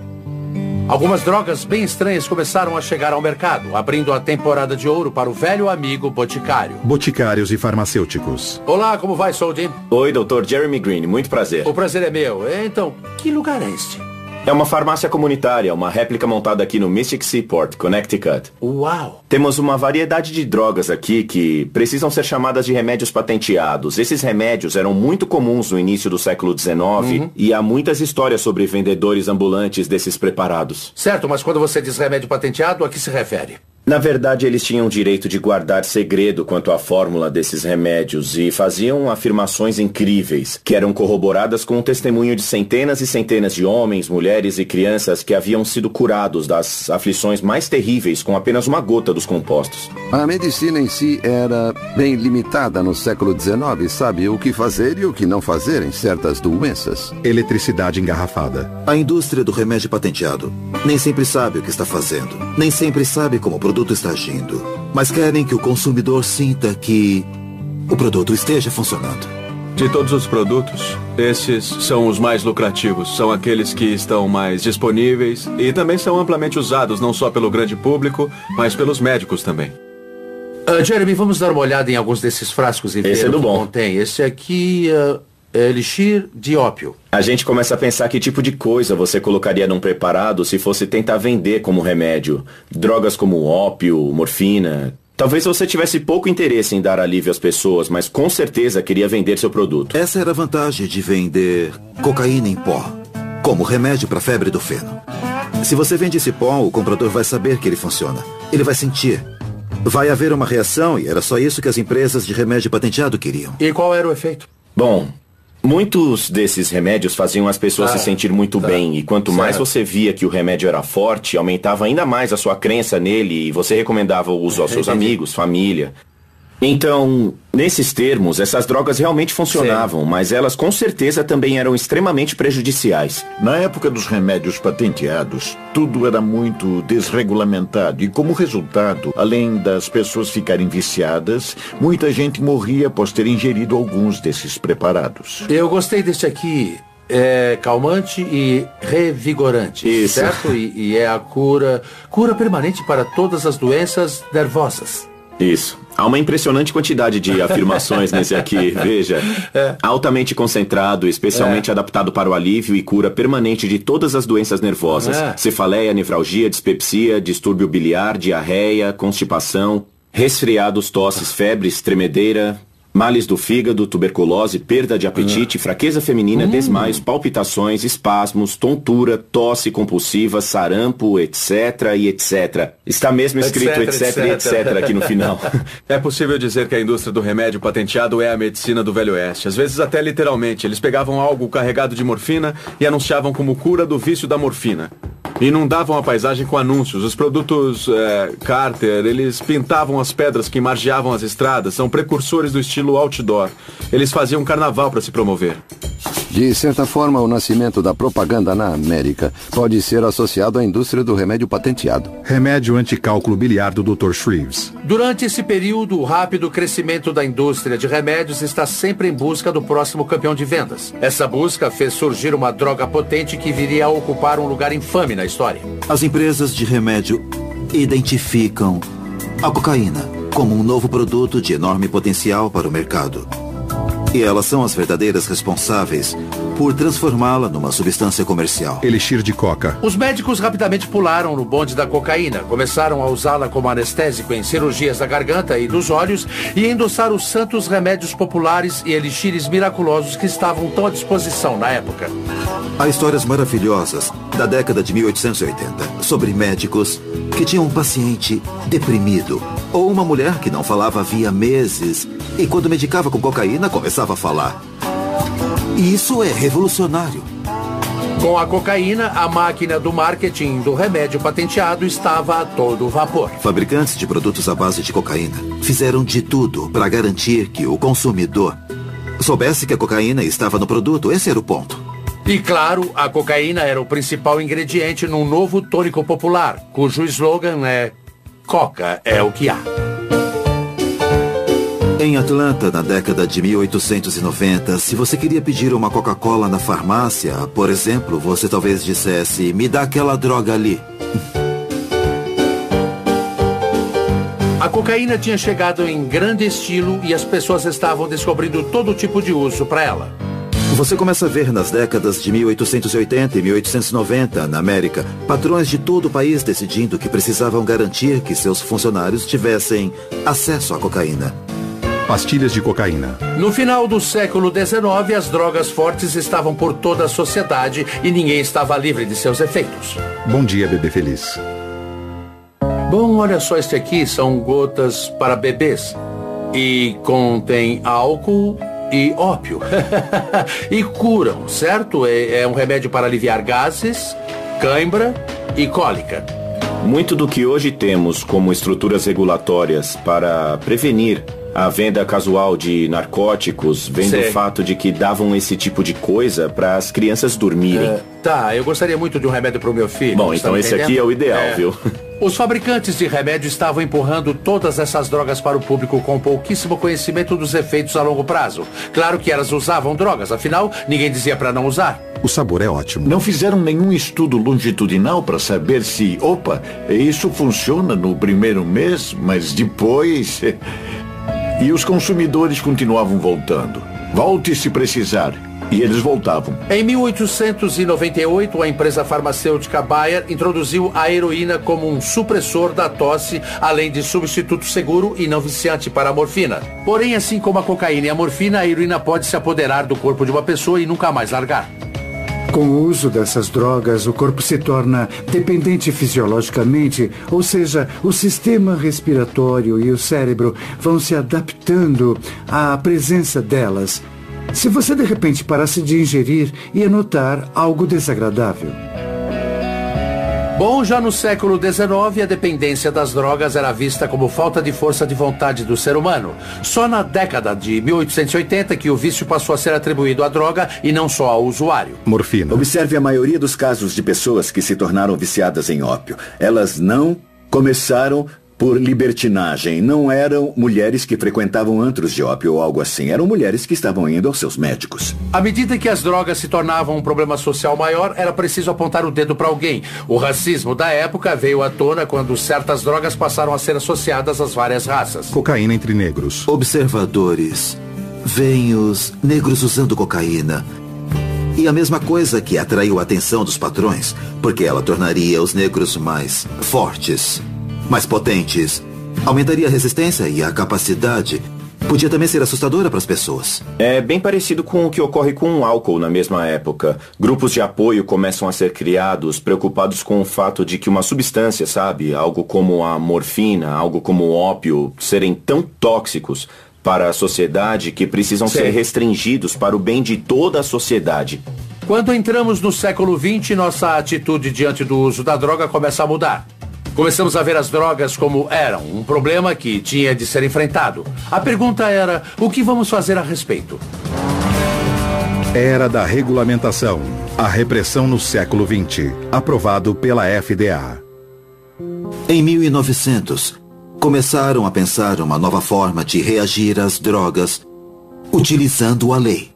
[SPEAKER 2] Algumas drogas bem estranhas começaram a chegar ao mercado, abrindo a temporada de ouro para o velho amigo boticário.
[SPEAKER 1] Boticários e farmacêuticos.
[SPEAKER 2] Olá, como vai, Soul Jim?
[SPEAKER 19] Oi, Dr. Jeremy Green, muito prazer.
[SPEAKER 2] O prazer é meu. Então, que lugar é este?
[SPEAKER 19] É uma farmácia comunitária, uma réplica montada aqui no Mystic Seaport, Connecticut.
[SPEAKER 2] Uau!
[SPEAKER 19] Temos uma variedade de drogas aqui que precisam ser chamadas de remédios patenteados. Esses remédios eram muito comuns no início do século XIX e há muitas histórias sobre vendedores ambulantes desses preparados.
[SPEAKER 2] Certo, mas quando você diz remédio patenteado, a que se refere?
[SPEAKER 19] Na verdade, eles tinham o direito de guardar segredo quanto à fórmula desses remédios e faziam afirmações incríveis, que eram corroboradas com o testemunho de centenas e centenas de homens, mulheres e crianças que haviam sido curados das aflições mais terríveis com apenas uma gota dos compostos.
[SPEAKER 10] A medicina em si era bem limitada no século XIX, sabe o que fazer e o que não fazer em certas doenças.
[SPEAKER 1] Eletricidade engarrafada.
[SPEAKER 6] A indústria do remédio patenteado nem sempre sabe o que está fazendo, nem sempre sabe como o produto está agindo, mas querem que o consumidor sinta que o produto esteja funcionando.
[SPEAKER 15] De todos os produtos, esses são os mais lucrativos. São aqueles que estão mais disponíveis e também são amplamente usados, não só pelo grande público, mas pelos médicos também.
[SPEAKER 2] Jeremy, vamos dar uma olhada em alguns desses frascos e ver
[SPEAKER 19] Esse é do
[SPEAKER 2] o que
[SPEAKER 19] bom.
[SPEAKER 2] contém. Esse aqui é elixir de ópio.
[SPEAKER 19] A gente começa a pensar que tipo de coisa você colocaria num preparado se fosse tentar vender como remédio. Drogas como ópio, morfina. Talvez você tivesse pouco interesse em dar alívio às pessoas, mas com certeza queria vender seu produto.
[SPEAKER 6] Essa era a vantagem de vender cocaína em pó, como remédio para a febre do feno. Se você vende esse pó, o comprador vai saber que ele funciona. Ele vai sentir. Vai haver uma reação e era só isso que as empresas de remédio patenteado queriam.
[SPEAKER 2] E qual era o efeito?
[SPEAKER 19] Bom, muitos desses remédios faziam as pessoas se sentir muito bem, e quanto mais você via que o remédio era forte, aumentava ainda mais a sua crença nele e você recomendava o uso aos seus amigos, família. Então, nesses termos, essas drogas realmente funcionavam, mas elas com certeza também eram extremamente prejudiciais.
[SPEAKER 14] Na época dos remédios patenteados, tudo era muito desregulamentado e, como resultado, além das pessoas ficarem viciadas, muita gente morria após ter ingerido alguns desses preparados.
[SPEAKER 2] Eu gostei deste aqui. É calmante e revigorante.
[SPEAKER 19] Isso.
[SPEAKER 2] Certo? E é a cura permanente para todas as doenças nervosas.
[SPEAKER 19] Isso. Há uma impressionante quantidade de afirmações nesse aqui, veja. Altamente concentrado, especialmente adaptado para o alívio e cura permanente de todas as doenças nervosas. Cefaleia, nefralgia, dispepsia, distúrbio biliar, diarreia, constipação, resfriados, tosses, febres, tremedeira, males do fígado, tuberculose, perda de apetite, fraqueza feminina, desmaios, palpitações, espasmos, tontura, tosse compulsiva, sarampo, etc. e etc. Está mesmo escrito etc. e etc. aqui no final.
[SPEAKER 15] É possível dizer que a indústria do remédio patenteado é a medicina do Velho Oeste. Às vezes até literalmente. Eles pegavam algo carregado de morfina e anunciavam como cura do vício da morfina. Inundavam a paisagem com anúncios. Os produtos Carter, eles pintavam as pedras que margeavam as estradas. São precursores do estilo outdoor. Eles faziam carnaval para se promover.
[SPEAKER 10] De certa forma, o nascimento da propaganda na América pode ser associado à indústria do remédio patenteado.
[SPEAKER 1] Remédio anticálculo biliar do Dr. Shreves.
[SPEAKER 2] Durante esse período, o rápido crescimento da indústria de remédios está sempre em busca do próximo campeão de vendas. Essa busca fez surgir uma droga potente que viria a ocupar um lugar infame na história.
[SPEAKER 6] As empresas de remédio identificam a cocaína como um novo produto de enorme potencial para o mercado. E elas são as verdadeiras responsáveis por transformá-la numa substância comercial.
[SPEAKER 1] Elixir de coca.
[SPEAKER 2] Os médicos rapidamente pularam no bonde da cocaína, começaram a usá-la como anestésico em cirurgias da garganta e dos olhos e endossaram os santos remédios populares e elixires miraculosos que estavam tão à disposição na época.
[SPEAKER 6] Há histórias maravilhosas da década de 1880 sobre médicos que tinham um paciente deprimido ou uma mulher que não falava havia meses e quando medicava com cocaína começava a falar. E isso é revolucionário.
[SPEAKER 2] Com a cocaína, a máquina do marketing do remédio patenteado estava a todo vapor.
[SPEAKER 6] Fabricantes de produtos à base de cocaína fizeram de tudo para garantir que o consumidor soubesse que a cocaína estava no produto. Esse era o ponto.
[SPEAKER 2] E claro, a cocaína era o principal ingrediente num novo tônico popular, cujo slogan é Coca é o que há.
[SPEAKER 6] Em Atlanta, na década de 1890, se você queria pedir uma Coca-Cola na farmácia, por exemplo, você talvez dissesse, me dá aquela droga ali.
[SPEAKER 2] A cocaína tinha chegado em grande estilo e as pessoas estavam descobrindo todo tipo de uso para ela.
[SPEAKER 6] Você começa a ver nas décadas de 1880 e 1890, na América, patrões de todo o país decidindo que precisavam garantir que seus funcionários tivessem acesso à cocaína.
[SPEAKER 1] Pastilhas de cocaína.
[SPEAKER 2] No final do século XIX, as drogas fortes estavam por toda a sociedade e ninguém estava livre de seus efeitos.
[SPEAKER 1] Bom dia, bebê feliz.
[SPEAKER 2] Bom, olha só, este aqui são gotas para bebês. E contém álcool e ópio. E curam, certo? É um remédio para aliviar gases, cãibra e cólica.
[SPEAKER 19] Muito do que hoje temos como estruturas regulatórias para prevenir a venda casual de narcóticos vem do fato de que davam esse tipo de coisa para as crianças dormirem.
[SPEAKER 2] Tá, eu gostaria muito de um remédio para o meu filho.
[SPEAKER 19] Bom, então esse aqui é o ideal, viu?
[SPEAKER 2] Os fabricantes de remédio estavam empurrando todas essas drogas para o público com pouquíssimo conhecimento dos efeitos a longo prazo. Claro que elas usavam drogas, afinal, ninguém dizia para não usar.
[SPEAKER 1] O sabor é ótimo.
[SPEAKER 14] Não fizeram nenhum estudo longitudinal para saber se, isso funciona no primeiro mês, mas depois... E os consumidores continuavam voltando. Volte se precisar. E eles voltavam.
[SPEAKER 2] Em 1898, a empresa farmacêutica Bayer introduziu a heroína como um supressor da tosse, além de substituto seguro e não viciante para a morfina. Porém, assim como a cocaína e a morfina, a heroína pode se apoderar do corpo de uma pessoa e nunca mais largar.
[SPEAKER 12] Com o uso dessas drogas, o corpo se torna dependente fisiologicamente, ou seja, o sistema respiratório e o cérebro vão se adaptando à presença delas. Se você de repente parasse de ingerir, ia notar algo desagradável.
[SPEAKER 2] Bom, já no século XIX, a dependência das drogas era vista como falta de força de vontade do ser humano. Só na década de 1880 que o vício passou a ser atribuído à droga e não só ao usuário.
[SPEAKER 1] Morfina.
[SPEAKER 16] Observe a maioria dos casos de pessoas que se tornaram viciadas em ópio. Elas não começaram por libertinagem. Não eram mulheres que frequentavam antros de ópio ou algo assim. Eram mulheres que estavam indo aos seus médicos.
[SPEAKER 2] À medida que as drogas se tornavam um problema social maior, era preciso apontar o dedo para alguém. O racismo da época veio à tona quando certas drogas passaram a ser associadas às várias raças.
[SPEAKER 1] Cocaína entre negros.
[SPEAKER 6] Observadores veem os negros usando cocaína. E a mesma coisa que atraiu a atenção dos patrões, porque ela tornaria os negros mais fortes, mais potentes, aumentaria a resistência e a capacidade. Podia também ser assustadora para as pessoas.
[SPEAKER 19] É bem parecido com o que ocorre com o álcool na mesma época. Grupos de apoio começam a ser criados preocupados com o fato de que uma substância, algo como a morfina, algo como o ópio, serem tão tóxicos para a sociedade que precisam ser restringidos para o bem de toda a sociedade.
[SPEAKER 2] Quando entramos no século XX, nossa atitude diante do uso da droga começa a mudar. Começamos a ver as drogas como eram, um problema que tinha de ser enfrentado. A pergunta era, o que vamos fazer a respeito?
[SPEAKER 1] Era da regulamentação, a repressão no século XX, aprovado pela FDA.
[SPEAKER 6] Em 1900, começaram a pensar uma nova forma de reagir às drogas, utilizando a lei.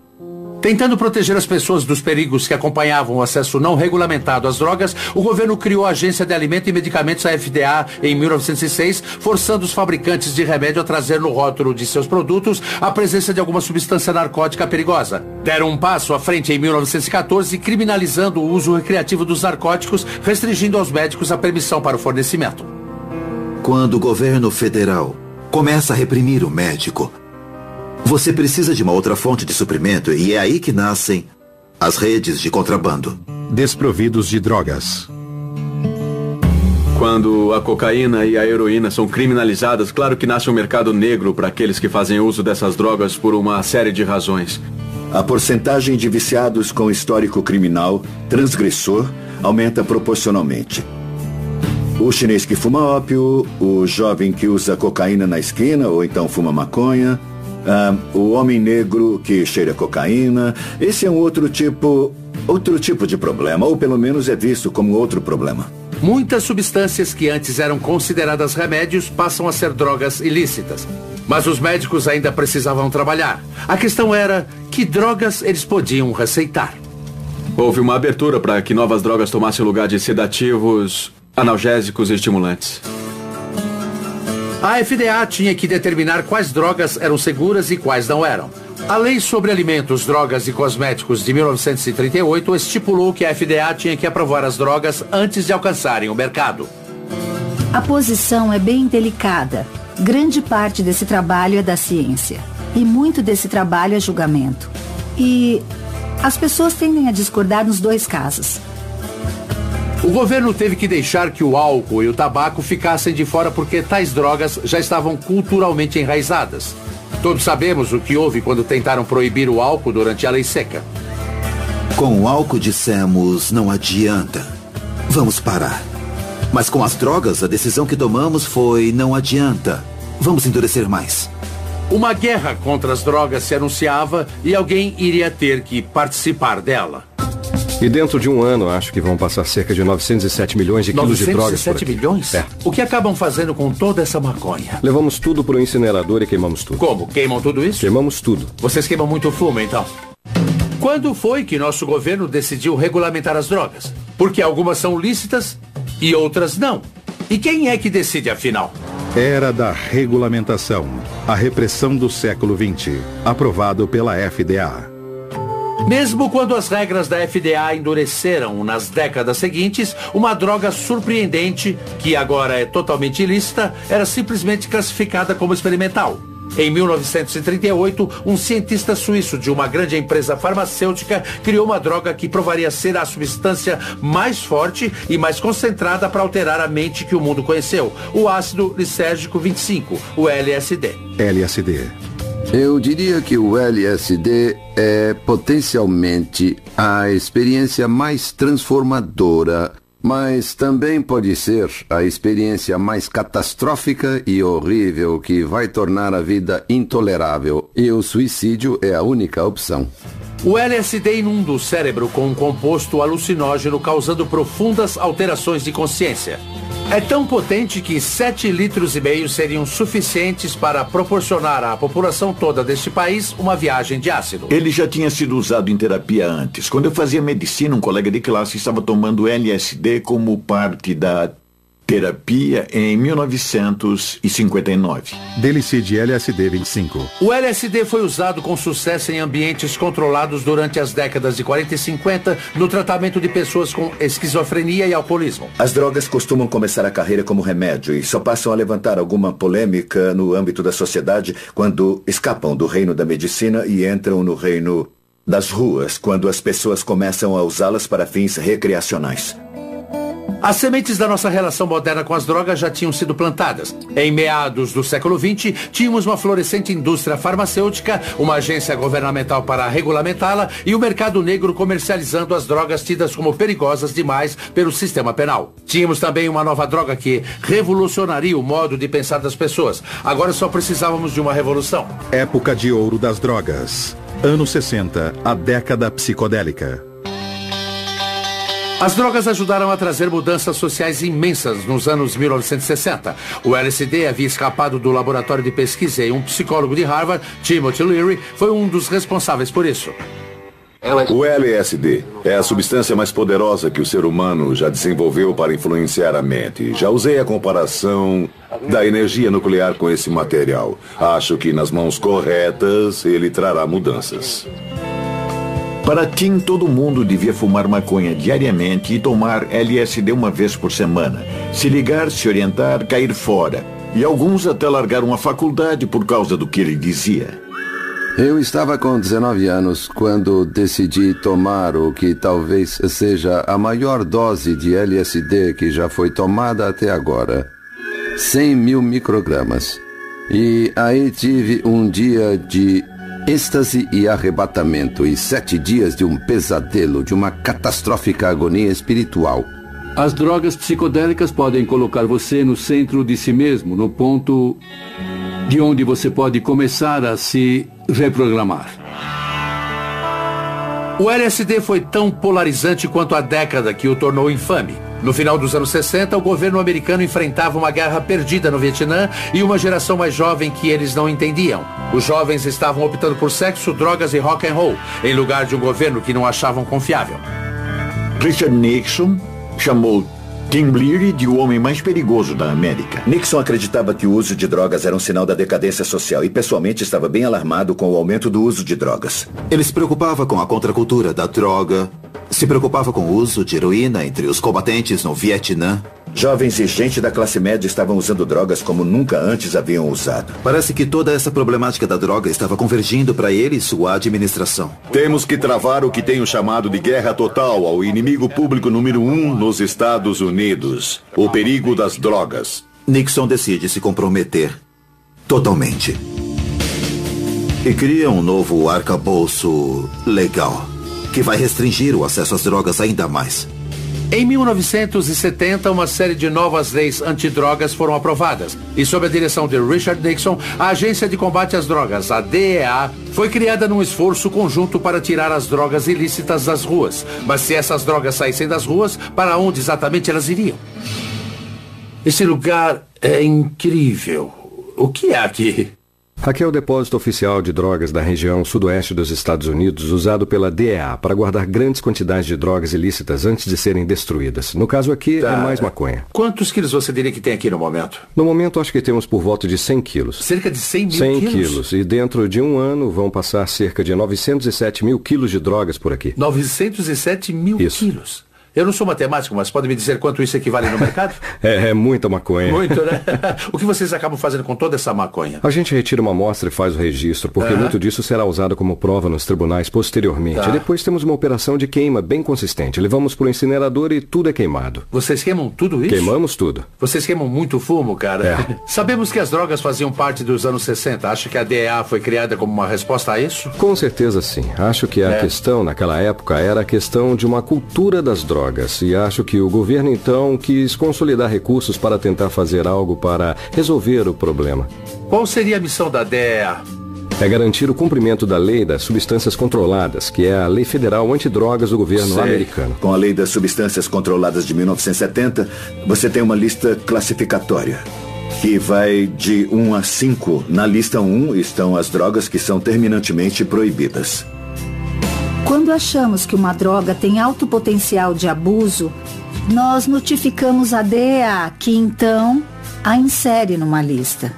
[SPEAKER 2] Tentando proteger as pessoas dos perigos que acompanhavam o acesso não regulamentado às drogas, o governo criou a Agência de Alimentos e Medicamentos, a FDA, em 1906, forçando os fabricantes de remédio a trazer no rótulo de seus produtos a presença de alguma substância narcótica perigosa. Deram um passo à frente em 1914, criminalizando o uso recreativo dos narcóticos, restringindo aos médicos a permissão para o fornecimento.
[SPEAKER 6] Quando o governo federal começa a reprimir o médico, você precisa de uma outra fonte de suprimento e é aí que nascem as redes de contrabando.
[SPEAKER 1] Desprovidos de drogas.
[SPEAKER 15] Quando a cocaína e a heroína são criminalizadas, claro que nasce um mercado negro para aqueles que fazem uso dessas drogas por uma série de razões.
[SPEAKER 16] A porcentagem de viciados com histórico criminal transgressor aumenta proporcionalmente. O chinês que fuma ópio, o jovem que usa cocaína na esquina ou então fuma maconha, o homem negro que cheira cocaína. Esse é um outro tipo de problema, ou pelo menos é visto como outro problema.
[SPEAKER 2] Muitas substâncias que antes eram consideradas remédios passam a ser drogas ilícitas. Mas os médicos ainda precisavam trabalhar. A questão era que drogas eles podiam receitar.
[SPEAKER 15] Houve uma abertura para que novas drogas tomassem o lugar de sedativos, analgésicos e estimulantes.
[SPEAKER 2] A FDA tinha que determinar quais drogas eram seguras e quais não eram. A Lei sobre Alimentos, Drogas e Cosméticos de 1938 estipulou que a FDA tinha que aprovar as drogas antes de alcançarem o mercado.
[SPEAKER 20] A posição é bem delicada. Grande parte desse trabalho é da ciência. E muito desse trabalho é julgamento. E as pessoas tendem a discordar nos dois casos.
[SPEAKER 2] O governo teve que deixar que o álcool e o tabaco ficassem de fora porque tais drogas já estavam culturalmente enraizadas. Todos sabemos o que houve quando tentaram proibir o álcool durante a lei seca.
[SPEAKER 6] Com o álcool dissemos, não adianta. Vamos parar. Mas com as drogas, a decisão que tomamos foi, não adianta. Vamos endurecer mais.
[SPEAKER 2] Uma guerra contra as drogas se anunciava e alguém iria ter que participar dela.
[SPEAKER 21] E dentro de um ano, acho que vão passar cerca de 907 milhões de quilos de drogas por aqui.
[SPEAKER 2] 907 milhões?
[SPEAKER 21] É.
[SPEAKER 2] O que acabam fazendo com toda essa maconha?
[SPEAKER 21] Levamos tudo pro incinerador e queimamos tudo.
[SPEAKER 2] Como? Queimam tudo isso?
[SPEAKER 21] Queimamos tudo.
[SPEAKER 2] Vocês queimam muito fumo, então? Quando foi que nosso governo decidiu regulamentar as drogas? Porque algumas são lícitas e outras não. E quem é que decide, afinal?
[SPEAKER 1] Era da regulamentação, a repressão do século XX, aprovado pela FDA.
[SPEAKER 2] Mesmo quando as regras da FDA endureceram nas décadas seguintes, uma droga surpreendente, que agora é totalmente ilícita, era simplesmente classificada como experimental. Em 1938, um cientista suíço de uma grande empresa farmacêutica criou uma droga que provaria ser a substância mais forte e mais concentrada para alterar a mente que o mundo conheceu, o ácido lisérgico 25, o LSD.
[SPEAKER 1] LSD.
[SPEAKER 10] Eu diria que o LSD é potencialmente a experiência mais transformadora, mas também pode ser a experiência mais catastrófica e horrível que vai tornar a vida intolerável. E o suicídio é a única opção.
[SPEAKER 2] O LSD inunda o cérebro com um composto alucinógeno, causando profundas alterações de consciência. É tão potente que 7,5 litros seriam suficientes para proporcionar à população toda deste país uma viagem de ácido.
[SPEAKER 14] Ele já tinha sido usado em terapia antes. Quando eu fazia medicina, um colega de classe estava tomando LSD como parte da terapia em 1959.
[SPEAKER 1] Delicide LSD 25.
[SPEAKER 2] O LSD foi usado com sucesso em ambientes controlados durante as décadas de 40 e 50 no tratamento de pessoas com esquizofrenia e alcoolismo.
[SPEAKER 16] As drogas costumam começar a carreira como remédio e só passam a levantar alguma polêmica no âmbito da sociedade quando escapam do reino da medicina e entram no reino das ruas, quando as pessoas começam a usá-las para fins recreacionais.
[SPEAKER 2] As sementes da nossa relação moderna com as drogas já tinham sido plantadas. Em meados do século XX, tínhamos uma florescente indústria farmacêutica, uma agência governamental para regulamentá-la e o mercado negro comercializando as drogas tidas como perigosas demais pelo sistema penal. Tínhamos também uma nova droga que revolucionaria o modo de pensar das pessoas. Agora só precisávamos de uma revolução.
[SPEAKER 1] Época de ouro das drogas. Anos 60, a década psicodélica.
[SPEAKER 2] As drogas ajudaram a trazer mudanças sociais imensas nos anos 1960. O LSD havia escapado do laboratório de pesquisa e um psicólogo de Harvard, Timothy Leary, foi um dos responsáveis por isso.
[SPEAKER 22] O LSD é a substância mais poderosa que o ser humano já desenvolveu para influenciar a mente. Já usei a comparação da energia nuclear com esse material. Acho que nas mãos corretas ele trará mudanças.
[SPEAKER 14] Para Tim, todo mundo devia fumar maconha diariamente e tomar LSD uma vez por semana. Se ligar, se orientar, cair fora. E alguns até largaram a faculdade por causa do que ele dizia.
[SPEAKER 10] Eu estava com 19 anos quando decidi tomar o que talvez seja a maior dose de LSD que já foi tomada até agora. 100 mil microgramas. E aí tive um dia de êxtase e arrebatamento e 7 dias de um pesadelo, de uma catastrófica agonia espiritual.
[SPEAKER 7] As drogas psicodélicas podem colocar você no centro de si mesmo, no ponto de onde você pode começar a se reprogramar.
[SPEAKER 2] O LSD foi tão polarizante quanto a década que o tornou infame. No final dos anos 60, o governo americano enfrentava uma guerra perdida no Vietnã e uma geração mais jovem que eles não entendiam. Os jovens estavam optando por sexo, drogas e rock and roll, em lugar de um governo que não achavam confiável.
[SPEAKER 14] Richard Nixon chamou Tim Leary de o homem mais perigoso da América.
[SPEAKER 16] Nixon acreditava que o uso de drogas era um sinal da decadência social e pessoalmente estava bem alarmado com o aumento do uso de drogas.
[SPEAKER 6] Ele se preocupava com a contracultura da droga, se preocupava com o uso de heroína entre os combatentes no Vietnã.
[SPEAKER 16] Jovens e gente da classe média estavam usando drogas como nunca antes haviam usado.
[SPEAKER 6] Parece que toda essa problemática da droga estava convergindo para ele e sua administração.
[SPEAKER 22] Temos que travar o que tenho chamado de guerra total ao inimigo público número 1 nos Estados Unidos: o perigo das drogas.
[SPEAKER 6] Nixon decide se comprometer totalmente. E cria um novo arcabouço legal, que vai restringir o acesso às drogas ainda mais.
[SPEAKER 2] Em 1970, uma série de novas leis antidrogas foram aprovadas. E sob a direção de Richard Nixon, a Agência de Combate às Drogas, a DEA, foi criada num esforço conjunto para tirar as drogas ilícitas das ruas. Mas se essas drogas saíssem das ruas, para onde exatamente elas iriam? Esse lugar é incrível. O que é aqui?
[SPEAKER 21] Aqui é o depósito oficial de drogas da região sudoeste dos Estados Unidos, usado pela DEA para guardar grandes quantidades de drogas ilícitas antes de serem destruídas. No caso aqui, é mais maconha.
[SPEAKER 2] Quantos quilos você diria que tem aqui no momento?
[SPEAKER 21] No momento, acho que temos por volta de 100 quilos.
[SPEAKER 2] Cerca de 100 mil
[SPEAKER 21] 100
[SPEAKER 2] quilos?
[SPEAKER 21] quilos. E dentro de um ano vão passar cerca de 907 mil quilos de drogas por aqui.
[SPEAKER 2] 907 mil quilos? Eu não sou matemático, mas pode me dizer quanto isso equivale no mercado?
[SPEAKER 21] É muita maconha.
[SPEAKER 2] Muito, né? O que vocês acabam fazendo com toda essa maconha?
[SPEAKER 21] A gente retira uma amostra e faz o registro, porque muito disso será usado como prova nos tribunais posteriormente. E depois temos uma operação de queima bem consistente. Levamos para o incinerador e tudo é queimado.
[SPEAKER 2] Vocês queimam tudo isso?
[SPEAKER 21] Queimamos tudo.
[SPEAKER 2] Vocês queimam muito fumo, cara. Sabemos que as drogas faziam parte dos anos 60. Acha que a DEA foi criada como uma resposta a isso?
[SPEAKER 21] Com certeza sim. Acho que a questão naquela época era a questão de uma cultura das drogas. E acho que o governo então quis consolidar recursos para tentar fazer algo para resolver o problema.
[SPEAKER 2] Qual seria a missão da DEA?
[SPEAKER 21] É garantir o cumprimento da lei das substâncias controladas, que é a lei federal antidrogas do governo americano.
[SPEAKER 16] Com a lei das substâncias controladas de 1970, você tem uma lista classificatória que vai de 1 a 5. Na lista 1 estão as drogas que são terminantemente proibidas.
[SPEAKER 20] Quando achamos que uma droga tem alto potencial de abuso, nós notificamos a DEA, que então a insere numa lista.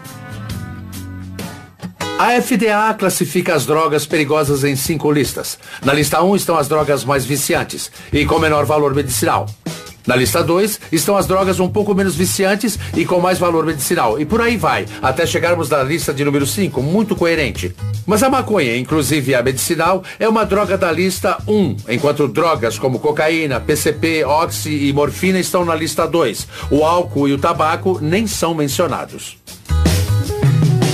[SPEAKER 2] A FDA classifica as drogas perigosas em 5 listas. Na lista 1 estão as drogas mais viciantes e com menor valor medicinal. Na lista 2 estão as drogas um pouco menos viciantes e com mais valor medicinal. E por aí vai, até chegarmos na lista de número 5, muito coerente. Mas a maconha, inclusive a medicinal, é uma droga da lista 1, enquanto drogas como cocaína, PCP, oxi e morfina estão na lista 2. O álcool e o tabaco nem são mencionados.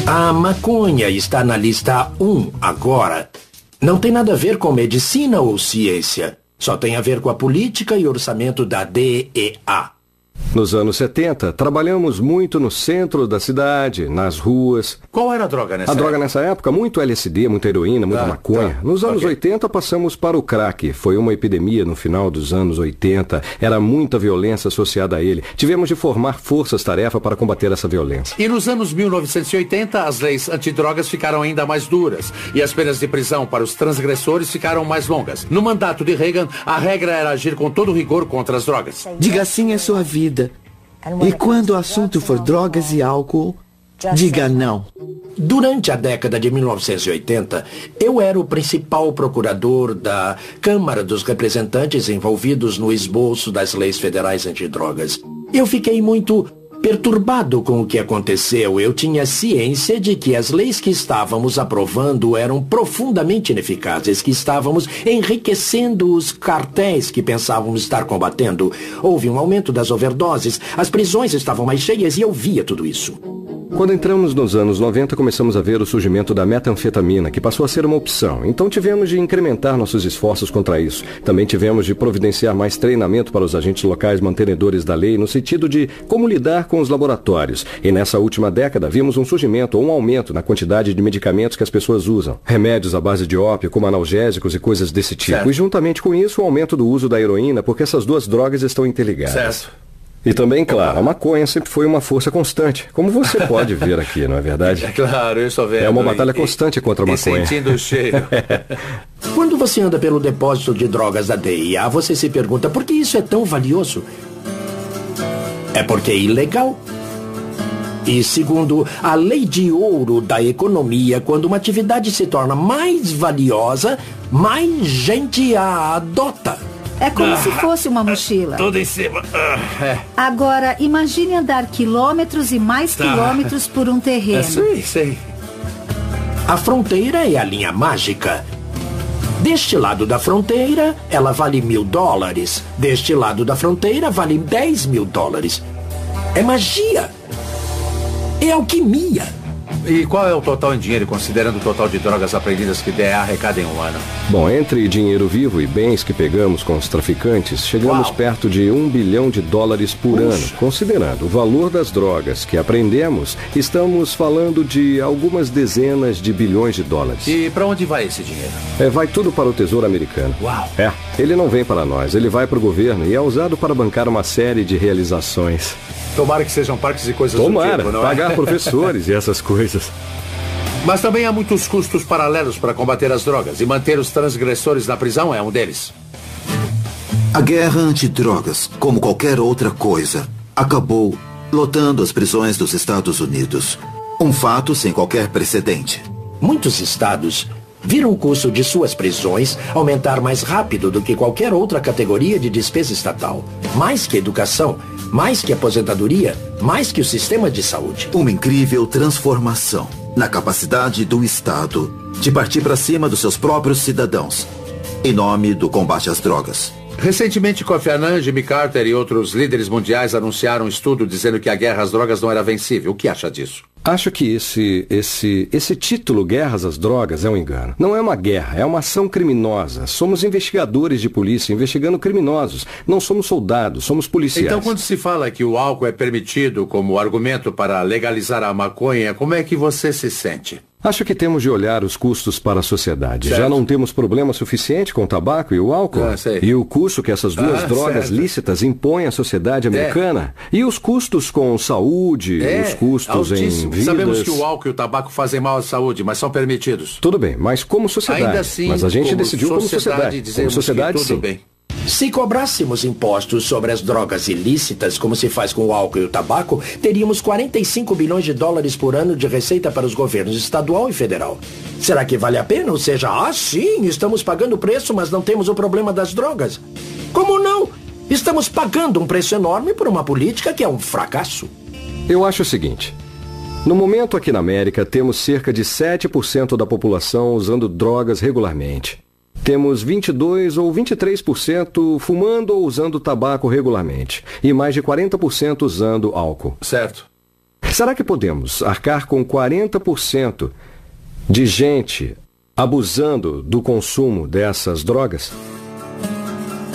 [SPEAKER 4] A maconha está na lista 1 agora. Não tem nada a ver com medicina ou ciência. Só tem a ver com a política e orçamento da DEA.
[SPEAKER 21] Nos anos 70, trabalhamos muito no centro da cidade, nas ruas.
[SPEAKER 2] Qual era a droga nessa época?
[SPEAKER 21] A droga nessa época, muito LSD, muita heroína, muita maconha. Nos anos 80, passamos para o crack. Foi uma epidemia no final dos anos 80. Era muita violência associada a ele. Tivemos de formar forças-tarefa para combater essa violência.
[SPEAKER 2] E nos anos 1980, as leis antidrogas ficaram ainda mais duras. E as penas de prisão para os transgressores ficaram mais longas. No mandato de Reagan, a regra era agir com todo rigor contra as drogas.
[SPEAKER 11] Diga sim à sua vida. E quando o assunto for drogas e álcool, diga não.
[SPEAKER 4] Durante a década de 1980, eu era o principal procurador da Câmara dos Representantes envolvidos no esboço das leis federais antidrogas. Eu fiquei muito perturbado com o que aconteceu. Eu tinha ciência de que as leis que estávamos aprovando eram profundamente ineficazes, que estávamos enriquecendo os cartéis que pensávamos estar combatendo. Houve um aumento das overdoses, as prisões estavam mais cheias e eu via tudo isso.
[SPEAKER 21] Quando entramos nos anos 90, começamos a ver o surgimento da metanfetamina, que passou a ser uma opção. Então tivemos de incrementar nossos esforços contra isso. Também tivemos de providenciar mais treinamento para os agentes locais mantenedores da lei, no sentido de como lidar com os laboratórios. E nessa última década, vimos um surgimento ou um aumento na quantidade de medicamentos que as pessoas usam. Remédios à base de ópio, como analgésicos e coisas desse tipo. Certo. E juntamente com isso, o aumento do uso da heroína, porque essas duas drogas estão interligadas.
[SPEAKER 2] Certo.
[SPEAKER 21] E também, claro, a maconha sempre foi uma força constante, como você pode ver aqui, não é verdade?
[SPEAKER 2] É claro, eu estou vendo.
[SPEAKER 21] É uma batalha constante contra a maconha.
[SPEAKER 2] Sentindo o cheiro.
[SPEAKER 4] Quando você anda pelo depósito de drogas da DEA, você se pergunta por que isso é tão valioso? É porque é ilegal. E segundo a lei de ouro da economia, quando uma atividade se torna mais valiosa, mais gente a adota.
[SPEAKER 20] É como se fosse uma mochila.
[SPEAKER 2] Tudo em cima.
[SPEAKER 20] Agora, imagine andar quilômetros e mais quilômetros por um terreno.
[SPEAKER 2] Sei.
[SPEAKER 4] A fronteira é a linha mágica. Deste lado da fronteira, ela vale $1.000. Deste lado da fronteira, vale $10.000. É magia. É alquimia.
[SPEAKER 2] E qual é o total em dinheiro, considerando o total de drogas apreendidas que DEA arrecada em um ano?
[SPEAKER 21] Bom, entre dinheiro vivo e bens que pegamos com os traficantes, chegamos perto de $1 bilhão por ano. Considerando o valor das drogas que apreendemos, estamos falando de algumas dezenas de bilhões de dólares.
[SPEAKER 2] E para onde vai esse dinheiro?
[SPEAKER 21] Vai tudo para o Tesouro Americano.
[SPEAKER 2] Uau!
[SPEAKER 21] Ele não vem para nós, ele vai para o governo e é usado para bancar uma série de realizações.
[SPEAKER 2] Tomara que sejam parques e coisas
[SPEAKER 21] do tipo,
[SPEAKER 2] não
[SPEAKER 21] pagar professores e essas coisas.
[SPEAKER 2] Mas também há muitos custos paralelos para combater as drogas, e manter os transgressores na prisão é um deles.
[SPEAKER 6] A guerra antidrogas, como qualquer outra coisa, acabou lotando as prisões dos Estados Unidos. Um fato sem qualquer precedente.
[SPEAKER 4] Muitos estados viram o custo de suas prisões aumentar mais rápido do que qualquer outra categoria de despesa estatal. Mais que educação, mais que aposentadoria, mais que o sistema de saúde.
[SPEAKER 6] Uma incrível transformação na capacidade do Estado de partir para cima dos seus próprios cidadãos, em nome do combate às drogas.
[SPEAKER 2] Recentemente, Kofi Annan, Jimmy Carter e outros líderes mundiais anunciaram um estudo dizendo que a guerra às drogas não era vencível. O que acha disso?
[SPEAKER 21] Acho que esse título, Guerras às Drogas, é um engano. Não é uma guerra, é uma ação criminosa. Somos investigadores de polícia investigando criminosos. Não somos soldados, somos policiais.
[SPEAKER 2] Então, quando se fala que o álcool é permitido como argumento para legalizar a maconha, como é que você se sente?
[SPEAKER 21] Acho que temos de olhar os custos para a sociedade. Certo. Já não temos problema suficiente com o tabaco e o álcool? E o custo que essas duas drogas lícitas impõem à sociedade americana? E os custos com saúde, os custos
[SPEAKER 2] altíssimo.
[SPEAKER 21] Em vidas...
[SPEAKER 2] Sabemos que o álcool e o tabaco fazem mal à saúde, mas são permitidos.
[SPEAKER 21] Tudo bem, mas como sociedade.
[SPEAKER 2] Ainda assim,
[SPEAKER 21] mas a gente decidiu como sociedade.
[SPEAKER 2] Como sociedade,
[SPEAKER 21] sim.
[SPEAKER 2] Bem.
[SPEAKER 4] Se cobrássemos impostos sobre as drogas ilícitas, como se faz com o álcool e o tabaco, teríamos $45 bilhões por ano de receita para os governos estadual e federal. Será que vale a pena? Ou seja, sim, estamos pagando o preço, mas não temos o problema das drogas. Como não? Estamos pagando um preço enorme por uma política que é um fracasso.
[SPEAKER 21] Eu acho o seguinte. No momento aqui na América, temos cerca de 7% da população usando drogas regularmente. Temos 22% ou 23% fumando ou usando tabaco regularmente. E mais de 40% usando álcool.
[SPEAKER 2] Certo.
[SPEAKER 21] Será que podemos arcar com 40% de gente abusando do consumo dessas drogas?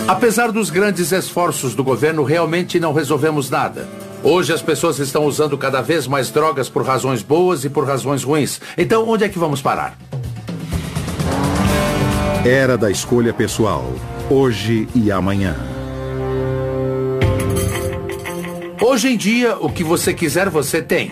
[SPEAKER 2] Apesar dos grandes esforços do governo, realmente não resolvemos nada. Hoje as pessoas estão usando cada vez mais drogas por razões boas e por razões ruins. Então, onde é que vamos parar?
[SPEAKER 1] Era da escolha pessoal, hoje e amanhã.
[SPEAKER 2] Hoje em dia, o que você quiser, você tem.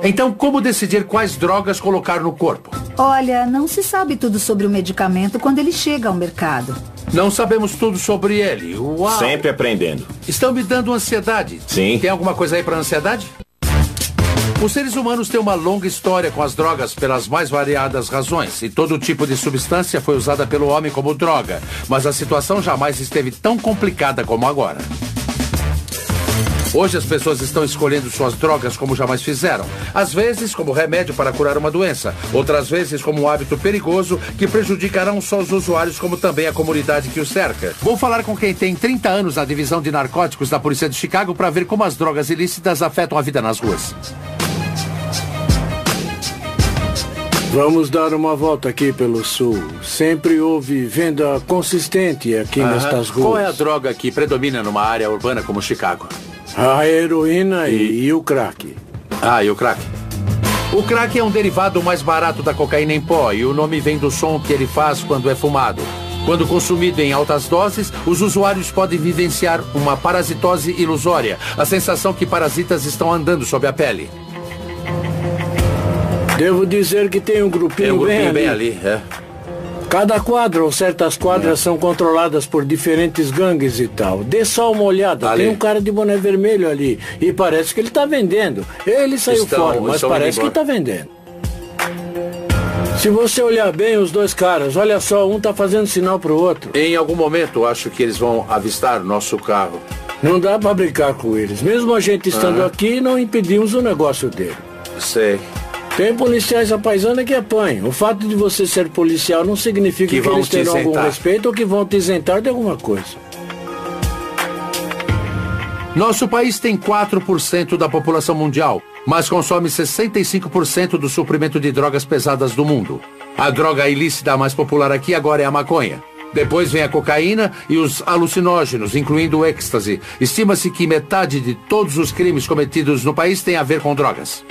[SPEAKER 2] Então, como decidir quais drogas colocar no corpo?
[SPEAKER 20] Olha, não se sabe tudo sobre o medicamento quando ele chega ao mercado.
[SPEAKER 2] Não sabemos tudo sobre ele. Uau!
[SPEAKER 19] Sempre aprendendo.
[SPEAKER 2] Estão me dando ansiedade.
[SPEAKER 19] Sim.
[SPEAKER 2] Tem alguma coisa aí para ansiedade? Os seres humanos têm uma longa história com as drogas pelas mais variadas razões, e todo tipo de substância foi usada pelo homem como droga, mas a situação jamais esteve tão complicada como agora. Hoje as pessoas estão escolhendo suas drogas como jamais fizeram. Às vezes como remédio para curar uma doença, outras vezes como um hábito perigoso que prejudicará não só os usuários como também a comunidade que os cerca. Vou falar com quem tem 30 anos na divisão de narcóticos da Polícia de Chicago para ver como as drogas ilícitas afetam a vida nas ruas.
[SPEAKER 5] Vamos dar uma volta aqui pelo sul. Sempre houve venda consistente aqui nestas ruas.
[SPEAKER 2] Qual é a droga que predomina numa área urbana como Chicago?
[SPEAKER 5] A heroína e o crack.
[SPEAKER 2] E o crack. O crack é um derivado mais barato da cocaína em pó e o nome vem do som que ele faz quando é fumado. Quando consumido em altas doses, os usuários podem vivenciar uma parasitose ilusória, a sensação que parasitas estão andando sob a pele.
[SPEAKER 5] Devo dizer que tem um grupinho, bem ali. Cada quadra ou certas quadras são controladas por diferentes gangues e tal. Dê só uma olhada, tem um cara de boné vermelho ali e parece que ele está vendendo. Ele saiu fora, mas parece que está vendendo. Se você olhar bem os dois caras, olha só, um tá fazendo sinal pro outro.
[SPEAKER 2] Em algum momento, acho que eles vão avistar nosso carro.
[SPEAKER 5] Não dá pra brincar com eles. Mesmo a gente estando aqui, não impedimos o negócio dele.
[SPEAKER 2] Sei.
[SPEAKER 5] Tem policiais à paisana que apanham. O fato de você ser policial não significa que eles terão algum respeito ou que vão te isentar de alguma coisa.
[SPEAKER 2] Nosso país tem 4% da população mundial, mas consome 65% do suprimento de drogas pesadas do mundo. A droga ilícita mais popular aqui agora é a maconha. Depois vem a cocaína e os alucinógenos, incluindo o êxtase. Estima-se que metade de todos os crimes cometidos no país tem a ver com drogas.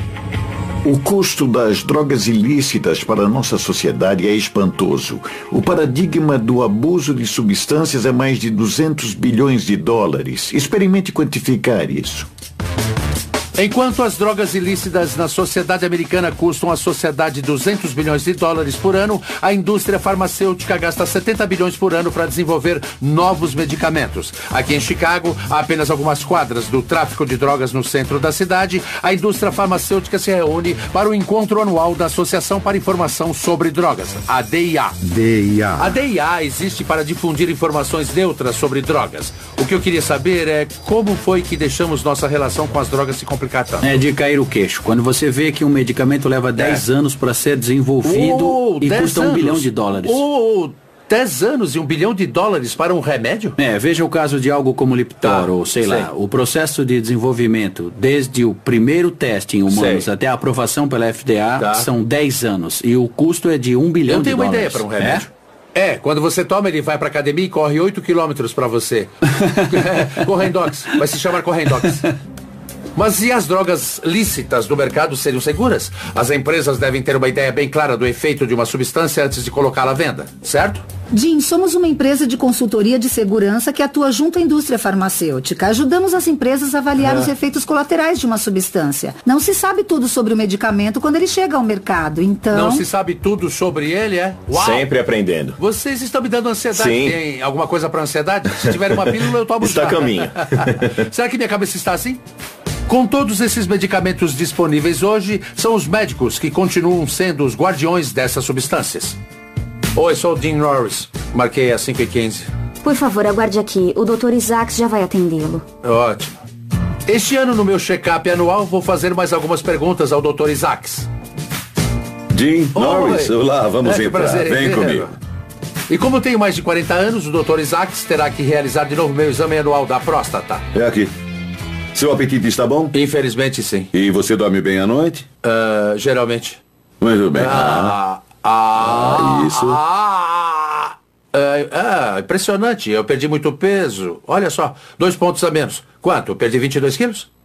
[SPEAKER 14] O custo das drogas ilícitas para a nossa sociedade é espantoso. O paradigma do abuso de substâncias é mais de 200 bilhões de dólares. Experimente quantificar isso.
[SPEAKER 2] Enquanto as drogas ilícitas na sociedade americana custam à sociedade 200 bilhões de dólares por ano, a indústria farmacêutica gasta 70 bilhões por ano para desenvolver novos medicamentos. Aqui em Chicago, há apenas algumas quadras do tráfico de drogas no centro da cidade. A indústria farmacêutica se reúne para o encontro anual da Associação para Informação sobre Drogas, a DIA. A DIA existe para difundir informações neutras sobre drogas. O que eu queria saber é como foi que deixamos nossa relação com as drogas se complicar.
[SPEAKER 13] É de cair o queixo. Quando você vê que um medicamento leva 10 anos para ser desenvolvido e custa $1 bilhão.
[SPEAKER 2] 10 anos e $1 bilhão para um remédio?
[SPEAKER 13] Veja o caso de algo como Lipitor, ou sei lá, o processo de desenvolvimento, desde o primeiro teste em humanos até a aprovação pela FDA, são 10 anos. E o custo é de $1 bilhão.
[SPEAKER 2] Eu tenho uma ideia para um remédio. Quando você toma, ele vai pra academia e corre 8 quilômetros pra você. Correndox, vai se chamar Correndox. Mas e as drogas lícitas do mercado seriam seguras? As empresas devem ter uma ideia bem clara do efeito de uma substância antes de colocá-la à venda, certo?
[SPEAKER 20] Jim, somos uma empresa de consultoria de segurança que atua junto à indústria farmacêutica. Ajudamos as empresas a avaliar os efeitos colaterais de uma substância. Não se sabe tudo sobre o medicamento quando ele chega ao mercado, então...
[SPEAKER 2] Não se sabe tudo sobre ele, Uau!
[SPEAKER 19] Sempre aprendendo.
[SPEAKER 2] Vocês estão me dando ansiedade.
[SPEAKER 19] Sim.
[SPEAKER 2] Tem alguma coisa para ansiedade? Se tiver uma pílula, eu tomo já.
[SPEAKER 19] Está a caminho.
[SPEAKER 2] Será que minha cabeça está assim? Com todos esses medicamentos disponíveis hoje, são os médicos que continuam sendo os guardiões dessas substâncias. Oi, sou o Dean Norris. Marquei às 5h15.
[SPEAKER 18] Por favor, aguarde aqui. O Dr. Isaacs já vai atendê-lo.
[SPEAKER 2] Ótimo. Este ano, no meu check-up anual, vou fazer mais algumas perguntas ao Dr. Isaacs.
[SPEAKER 22] Dean Norris, olá, vamos entrar.
[SPEAKER 2] Prazer,
[SPEAKER 22] Vem comigo.
[SPEAKER 2] E como tenho mais de 40 anos, o Dr. Isaacs terá que realizar de novo meu exame anual da próstata.
[SPEAKER 22] É aqui. Seu apetite está bom?
[SPEAKER 2] Infelizmente, sim.
[SPEAKER 22] E você dorme bem à noite?
[SPEAKER 2] Geralmente.
[SPEAKER 22] Muito bem. Isso.
[SPEAKER 2] Impressionante. Eu perdi muito peso. Olha só, 2 pontos a menos. Quanto? Eu perdi 22 quilos?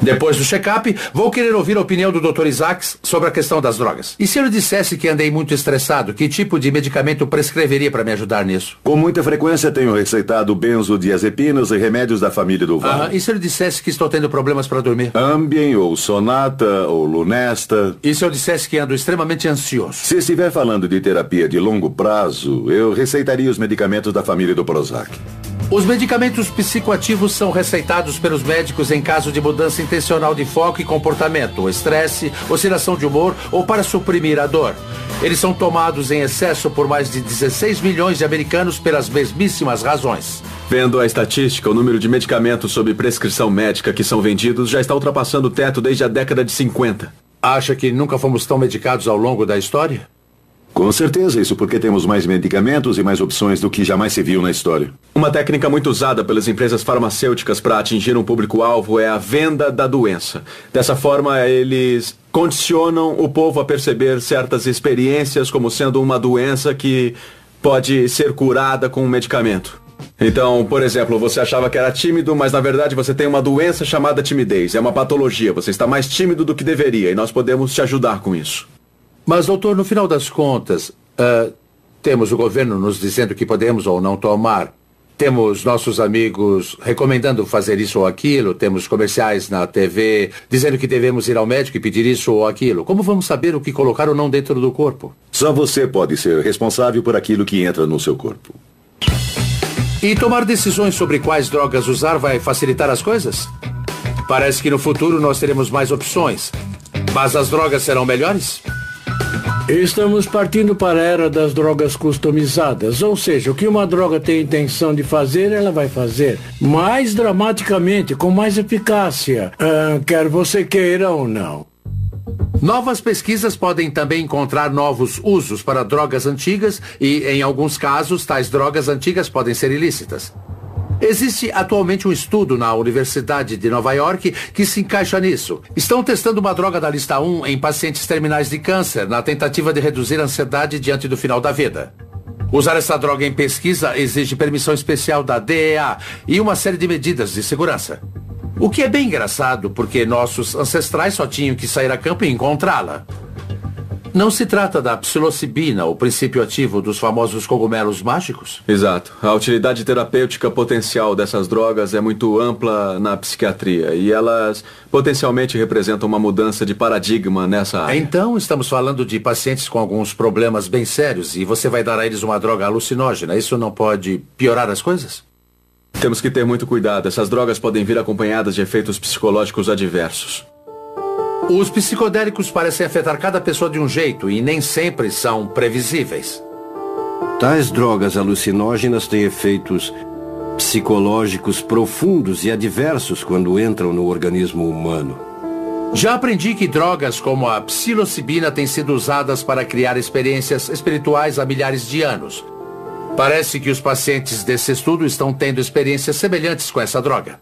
[SPEAKER 2] Depois do check-up, vou querer ouvir a opinião do Dr. Isaacs sobre a questão das drogas. E se eu lhe dissesse que andei muito estressado, que tipo de medicamento prescreveria para me ajudar nisso?
[SPEAKER 22] Com muita frequência tenho receitado benzodiazepinas e remédios da família do Vale.
[SPEAKER 2] E se eu lhe dissesse que estou tendo problemas para dormir?
[SPEAKER 22] Ambien, ou Sonata, ou Lunesta.
[SPEAKER 2] E se eu dissesse que ando extremamente ansioso?
[SPEAKER 22] Se estiver falando de terapia de longo prazo, eu receitaria os medicamentos da família do Prozac.
[SPEAKER 2] Os medicamentos psicoativos são receitados pelos médicos em caso de mudança intencional de foco e comportamento, estresse, oscilação de humor ou para suprimir a dor. Eles são tomados em excesso por mais de 16 milhões de americanos pelas mesmíssimas razões.
[SPEAKER 15] Vendo a estatística, o número de medicamentos sob prescrição médica que são vendidos já está ultrapassando o teto desde a década de 50.
[SPEAKER 2] Acha que nunca fomos tão medicados ao longo da história?
[SPEAKER 22] Com certeza, isso porque temos mais medicamentos e mais opções do que jamais se viu na história.
[SPEAKER 15] Uma técnica muito usada pelas empresas farmacêuticas para atingir um público-alvo é a venda da doença. Dessa forma, eles condicionam o povo a perceber certas experiências como sendo uma doença que pode ser curada com um medicamento. Então, por exemplo, você achava que era tímido, mas na verdade você tem uma doença chamada timidez. É uma patologia, você está mais tímido do que deveria e nós podemos te ajudar com isso.
[SPEAKER 2] Mas, doutor, no final das contas, temos o governo nos dizendo que podemos ou não tomar. Temos nossos amigos recomendando fazer isso ou aquilo. Temos comerciais na TV dizendo que devemos ir ao médico e pedir isso ou aquilo. Como vamos saber o que colocar ou não dentro do corpo?
[SPEAKER 22] Só você pode ser responsável por aquilo que entra no seu corpo.
[SPEAKER 2] E tomar decisões sobre quais drogas usar vai facilitar as coisas? Parece que no futuro nós teremos mais opções. Mas as drogas serão melhores?
[SPEAKER 5] Estamos partindo para a era das drogas customizadas, ou seja, o que uma droga tem intenção de fazer, ela vai fazer mais dramaticamente, com mais eficácia, quer você queira ou não.
[SPEAKER 2] Novas pesquisas podem também encontrar novos usos para drogas antigas e, em alguns casos, tais drogas antigas podem ser ilícitas. Existe atualmente um estudo na Universidade de Nova York que se encaixa nisso. Estão testando uma droga da lista 1 em pacientes terminais de câncer, na tentativa de reduzir a ansiedade diante do final da vida. Usar essa droga em pesquisa exige permissão especial da DEA e uma série de medidas de segurança. O que é bem engraçado, porque nossos ancestrais só tinham que sair a campo e encontrá-la. Não se trata da psilocibina, o princípio ativo dos famosos cogumelos mágicos?
[SPEAKER 15] Exato. A utilidade terapêutica potencial dessas drogas é muito ampla na psiquiatria e elas potencialmente representam uma mudança de paradigma nessa área.
[SPEAKER 2] Então, estamos falando de pacientes com alguns problemas bem sérios e você vai dar a eles uma droga alucinógena. Isso não pode piorar as coisas?
[SPEAKER 15] Temos que ter muito cuidado. Essas drogas podem vir acompanhadas de efeitos psicológicos adversos.
[SPEAKER 2] Os psicodélicos parecem afetar cada pessoa de um jeito e nem sempre são previsíveis.
[SPEAKER 8] Tais drogas alucinógenas têm efeitos psicológicos profundos e adversos quando entram no organismo humano.
[SPEAKER 2] Já aprendi que drogas como a psilocibina têm sido usadas para criar experiências espirituais há milhares de anos. Parece que os pacientes desse estudo estão tendo experiências semelhantes com essa droga.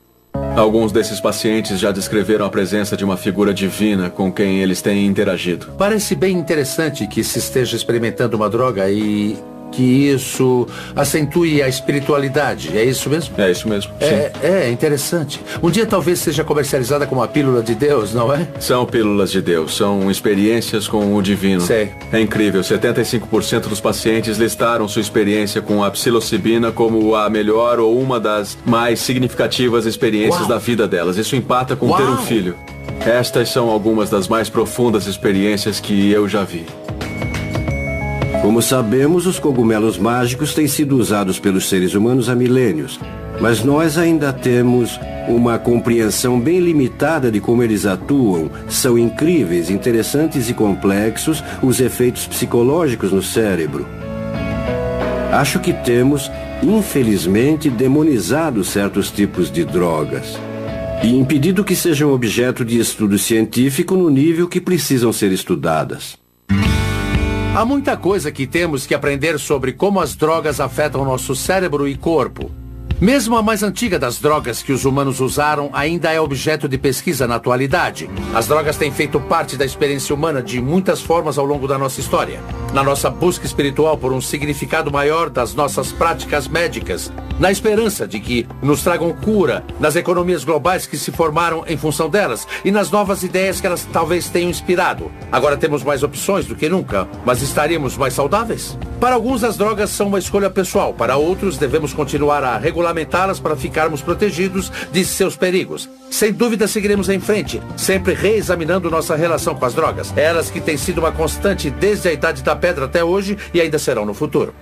[SPEAKER 15] Alguns desses pacientes já descreveram a presença de uma figura divina com quem eles têm interagido.
[SPEAKER 2] Parece bem interessante que se esteja experimentando uma droga e que isso acentue a espiritualidade. É isso mesmo?
[SPEAKER 15] É isso mesmo.
[SPEAKER 2] É interessante. Um dia talvez seja comercializada como a pílula de Deus, não é?
[SPEAKER 15] São pílulas de Deus. São experiências com o divino.
[SPEAKER 2] Sei.
[SPEAKER 15] É incrível. 75% dos pacientes listaram sua experiência com a psilocibina como a melhor ou uma das mais significativas experiências da vida delas. Isso empata com ter um filho. Estas são algumas das mais profundas experiências que eu já vi.
[SPEAKER 8] Como sabemos, os cogumelos mágicos têm sido usados pelos seres humanos há milênios, mas nós ainda temos uma compreensão bem limitada de como eles atuam. São incríveis, interessantes e complexos os efeitos psicológicos no cérebro. Acho que temos, infelizmente, demonizado certos tipos de drogas e impedido que sejam objeto de estudo científico no nível que precisam ser estudadas.
[SPEAKER 2] Há muita coisa que temos que aprender sobre como as drogas afetam nosso cérebro e corpo. Mesmo a mais antiga das drogas que os humanos usaram ainda é objeto de pesquisa na atualidade. As drogas têm feito parte da experiência humana de muitas formas ao longo da nossa história. Na nossa busca espiritual por um significado maior das nossas práticas médicas, na esperança de que nos tragam cura, nas economias globais que se formaram em função delas e nas novas ideias que elas talvez tenham inspirado. Agora temos mais opções do que nunca, mas estaríamos mais saudáveis? Para alguns, as drogas são uma escolha pessoal. Para outros, devemos continuar a regulamentá-las para ficarmos protegidos de seus perigos. Sem dúvida, seguiremos em frente, sempre reexaminando nossa relação com as drogas. Elas que têm sido uma constante desde a Idade da Pedra até hoje e ainda serão no futuro.